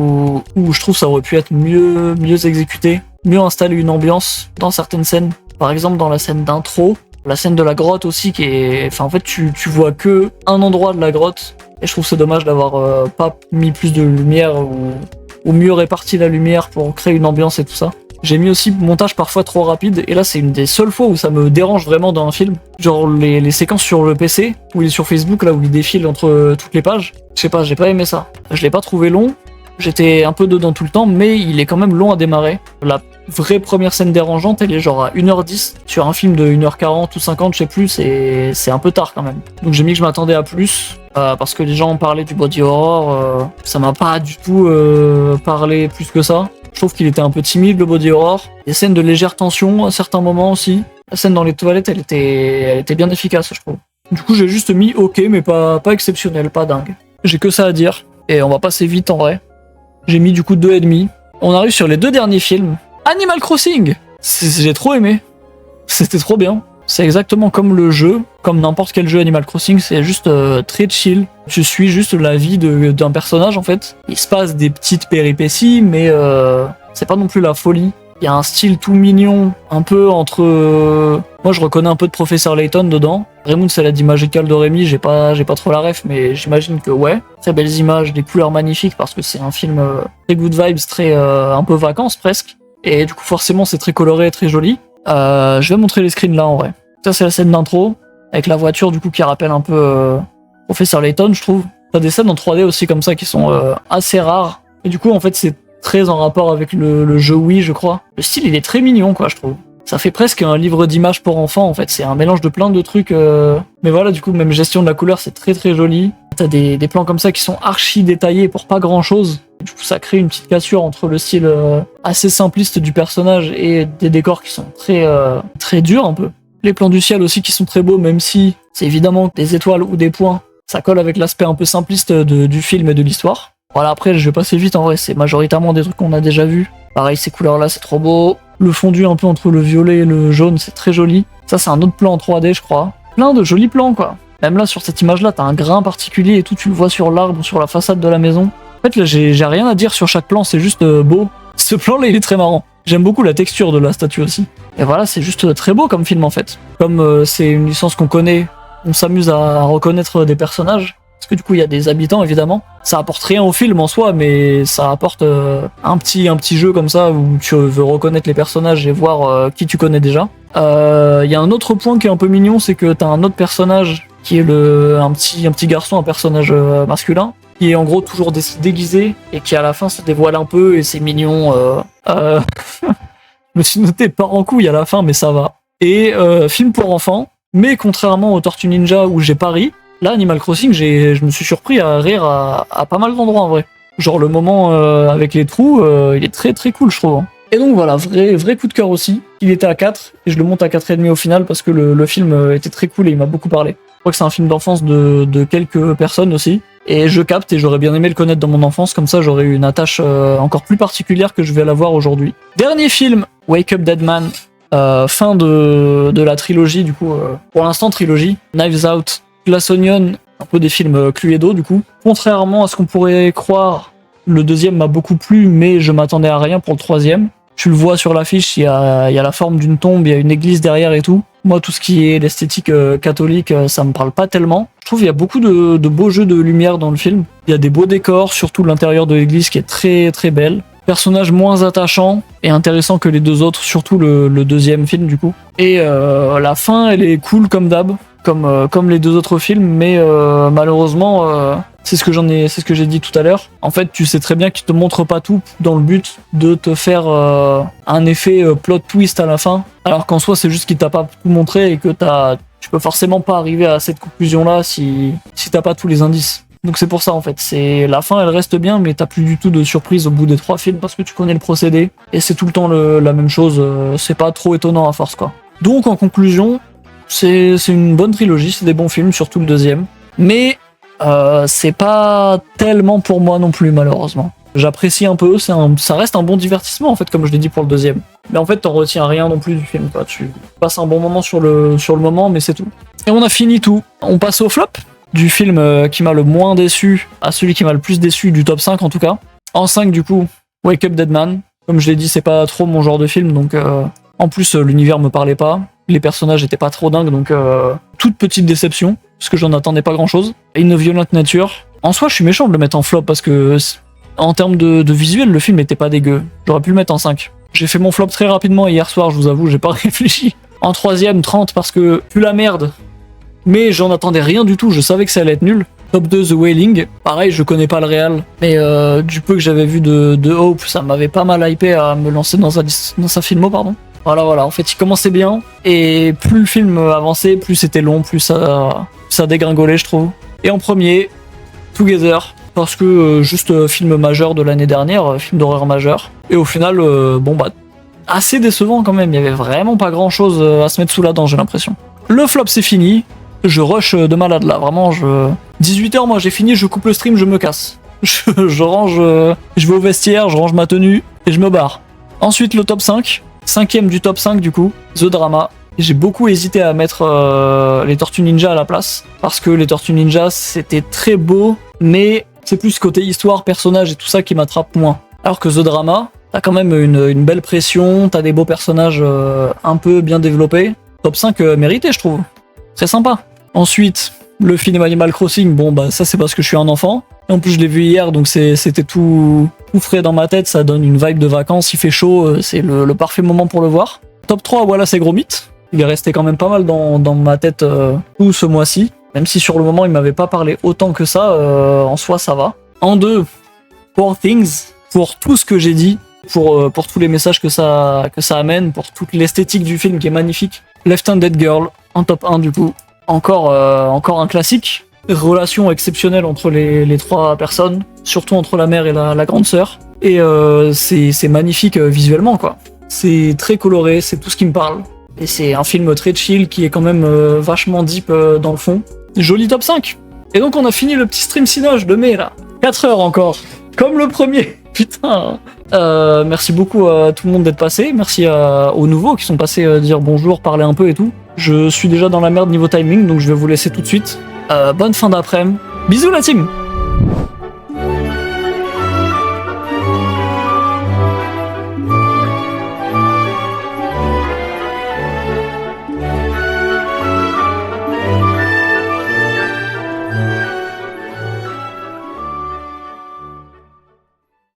où je trouve ça aurait pu être mieux exécuté, mieux installer une ambiance dans certaines scènes. Par exemple, dans la scène d'intro, la scène de la grotte aussi, qui est, enfin, en fait, tu vois que un endroit de la grotte, et je trouve c'est dommage d'avoir pas mis plus de lumière ou mieux réparti la lumière pour créer une ambiance et tout ça. J'ai mis aussi montage parfois trop rapide, et là c'est une des seules fois où ça me dérange vraiment dans un film. Genre les séquences sur le PC, où il est sur Facebook, là où il défile entre toutes les pages. Je sais pas, j'ai pas aimé ça. Je l'ai pas trouvé long, j'étais un peu dedans tout le temps, mais il est quand même long à démarrer. La vraie première scène dérangeante, elle est genre à 1h10, sur un film de 1h40 ou 50, je sais plus, c'est un peu tard quand même. Donc j'ai mis que je m'attendais à plus, parce que les gens parlaient du body horror, ça m'a pas du tout parlé plus que ça. Je trouve qu'il était un peu timide, le body horror. Des scènes de légère tension à certains moments aussi. La scène dans les toilettes, elle était bien efficace, je trouve. Du coup, j'ai juste mis ok, mais pas exceptionnel, pas dingue. J'ai que ça à dire, et on va passer vite en vrai. J'ai mis du coup 2,5. On arrive sur les deux derniers films. Animal Crossing! J'ai trop aimé. C'était trop bien. C'est exactement comme le jeu, comme n'importe quel jeu Animal Crossing, c'est juste très chill. Tu suis juste la vie d'un personnage en fait. Il se passe des petites péripéties, mais c'est pas non plus la folie. Il y a un style tout mignon, un peu entre... Moi je reconnais un peu de Professeur Layton dedans. Raymond c'est la dit Magical de Rémi, j'ai pas trop la ref, mais j'imagine que ouais. Très belles images, des couleurs magnifiques, parce que c'est un film très good vibes, très un peu vacances presque. Et du coup forcément c'est très coloré, très joli. Je vais montrer les screens là en vrai. Ça c'est la scène d'intro, avec la voiture du coup qui rappelle un peu Professeur Layton je trouve. T'as des scènes en 3D aussi comme ça qui sont assez rares. Et du coup en fait c'est très en rapport avec le jeu Wii je crois. Le style il est très mignon quoi je trouve. Ça fait presque un livre d'images pour enfants en fait, c'est un mélange de plein de trucs. Mais voilà du coup même gestion de la couleur c'est très très joli. T'as des plans comme ça qui sont archi détaillés pour pas grand chose. Du coup ça crée une petite cassure entre le style assez simpliste du personnage et des décors qui sont très durs un peu. Les plans du ciel aussi qui sont très beaux, même si c'est évidemment des étoiles ou des points. Ça colle avec l'aspect un peu simpliste du film et de l'histoire. Voilà, après je vais passer vite en vrai, c'est majoritairement des trucs qu'on a déjà vus. Pareil, ces couleurs là c'est trop beau. Le fondu un peu entre le violet et le jaune c'est très joli. Ça c'est un autre plan en 3D je crois. Plein de jolis plans quoi. Même là sur cette image là t'as un grain particulier et tout, tu le vois sur l'arbre, sur la façade de la maison. En fait là j'ai rien à dire sur chaque plan, c'est juste beau. Ce plan là il est très marrant. J'aime beaucoup la texture de la statue aussi. Et voilà, c'est juste très beau comme film en fait. Comme c'est une licence qu'on connaît, on s'amuse à reconnaître des personnages. Parce que du coup il y a des habitants évidemment. Ça apporte rien au film en soi, mais ça apporte un petit jeu comme ça où tu veux reconnaître les personnages et voir qui tu connais déjà. Il y a un autre point qui est un peu mignon, c'est que t'as un autre personnage qui est un petit garçon, un personnage masculin, qui est en gros toujours déguisé et qui à la fin se dévoile un peu et c'est mignon. Je me suis noté part en couille à la fin, mais ça va. Et film pour enfants, mais contrairement aux Tortues Ninja où j'ai pas ri, là Animal Crossing, je me suis surpris à rire à pas mal d'endroits en vrai. Genre le moment avec les trous, il est très très cool je trouve. Et donc voilà, vrai coup de cœur aussi. Il était à 4 et je le monte à 4,5 au final parce que le film était très cool et il m'a beaucoup parlé. Je crois que c'est un film d'enfance de quelques personnes aussi. Et je capte et j'aurais bien aimé le connaître dans mon enfance, comme ça j'aurais eu une attache encore plus particulière que je vais l'avoir aujourd'hui. Dernier film, Wake Up Dead Man, fin de la trilogie du coup, pour l'instant trilogie, Knives Out, Glass Onion, un peu des films Cluedo du coup. Contrairement à ce qu'on pourrait croire, le deuxième m'a beaucoup plu mais je m'attendais à rien pour le troisième. Tu le vois sur l'affiche, il y a la forme d'une tombe, il y a une église derrière et tout. Moi, tout ce qui est l'esthétique catholique, ça me parle pas tellement. Je trouve qu'il y a beaucoup de beaux jeux de lumière dans le film. Il y a des beaux décors, surtout l'intérieur de l'église qui est très très belle. Personnage moins attachant et intéressant que les deux autres, surtout le deuxième film du coup. Et la fin, elle est cool comme d'hab, comme les deux autres films, mais malheureusement, c'est ce que j'ai dit tout à l'heure. En fait, tu sais très bien qu'ils te montrent pas tout dans le but de te faire un effet plot twist à la fin, alors qu'en soi, c'est juste qu'il t'a pas tout montré et que tu peux forcément pas arriver à cette conclusion-là si t'as pas tous les indices. Donc c'est pour ça en fait, c'est la fin elle reste bien mais t'as plus du tout de surprise au bout des 3 films parce que tu connais le procédé et c'est tout le temps la même chose, c'est pas trop étonnant à force quoi. Donc en conclusion, c'est une bonne trilogie, c'est des bons films, surtout le deuxième, mais c'est pas tellement pour moi non plus malheureusement. J'apprécie un peu, ça reste un bon divertissement en fait comme je l'ai dit pour le deuxième. Mais en fait t'en retiens rien non plus du film quoi, tu passes un bon moment sur le moment mais c'est tout. Et on a fini tout, on passe au flop du film qui m'a le moins déçu à celui qui m'a le plus déçu du top 5 en tout cas. En 5 du coup, Wake Up Dead Man. Comme je l'ai dit, c'est pas trop mon genre de film donc en plus l'univers me parlait pas, les personnages étaient pas trop dingues donc toute petite déception parce que j'en attendais pas grand chose. Et une violente nature. En soi, je suis méchant de le mettre en flop parce que en termes de visuel, le film était pas dégueu. J'aurais pu le mettre en 5. J'ai fait mon flop très rapidement hier soir, je vous avoue, j'ai pas réfléchi. En 3ème, 30 parce que plus la merde. Mais j'en attendais rien du tout, je savais que ça allait être nul. Top 2, The Wailing. Pareil, je connais pas le réal, mais du peu que j'avais vu de Hope, ça m'avait pas mal hypé à me lancer dans sa filmo, pardon. Voilà, en fait, il commençait bien, et plus le film avançait, plus c'était long, plus ça dégringolait, je trouve. Et en premier, Together, parce que juste film majeur de l'année dernière, film d'horreur majeur. Et au final, assez décevant quand même, il y avait vraiment pas grand chose à se mettre sous la dent, j'ai l'impression. Le flop, c'est fini. Je rush de malade là, vraiment, 18h, moi j'ai fini, je coupe le stream, je me casse. Je range, je vais au vestiaire, je range ma tenue et je me barre. Ensuite, le top 5. 5ème du top 5 du coup, The Drama. J'ai beaucoup hésité à mettre les Tortues Ninja à la place, parce que les Tortues Ninja c'était très beau, mais c'est plus côté histoire, personnage et tout ça qui m'attrape moins. Alors que The Drama, t'as quand même une belle pression, t'as des beaux personnages un peu bien développés. Top 5 mérité je trouve, très sympa. Ensuite, le film Animal Crossing, ça c'est parce que je suis un enfant. Et en plus je l'ai vu hier donc c'était tout frais dans ma tête, ça donne une vibe de vacances, il fait chaud, c'est le parfait moment pour le voir. Top 3, voilà c'est Gromit. Il est resté quand même pas mal dans ma tête tout ce mois-ci. Même si sur le moment il m'avait pas parlé autant que ça, en soi ça va. En 2, Poor Things, pour tout ce que j'ai dit, pour tous les messages que ça amène, pour toute l'esthétique du film qui est magnifique. Left-Handed Girl, en top 1 du coup. Encore un classique. Relation exceptionnelle entre les 3 personnes, surtout entre la mère et la grande sœur. Et c'est magnifique visuellement quoi. C'est très coloré, c'est tout ce qui me parle. Et c'est un film très chill qui est quand même vachement deep dans le fond. Joli top 5. Et donc on a fini le petit stream Cinoche de mai là. 4 heures encore. Comme le premier. Putain. Merci beaucoup à tout le monde d'être passé. Merci aux nouveaux qui sont passés dire bonjour, parler un peu et tout. Je suis déjà dans la merde niveau timing donc je vais vous laisser tout de suite. Bonne fin d'après-midi. Bisous la team.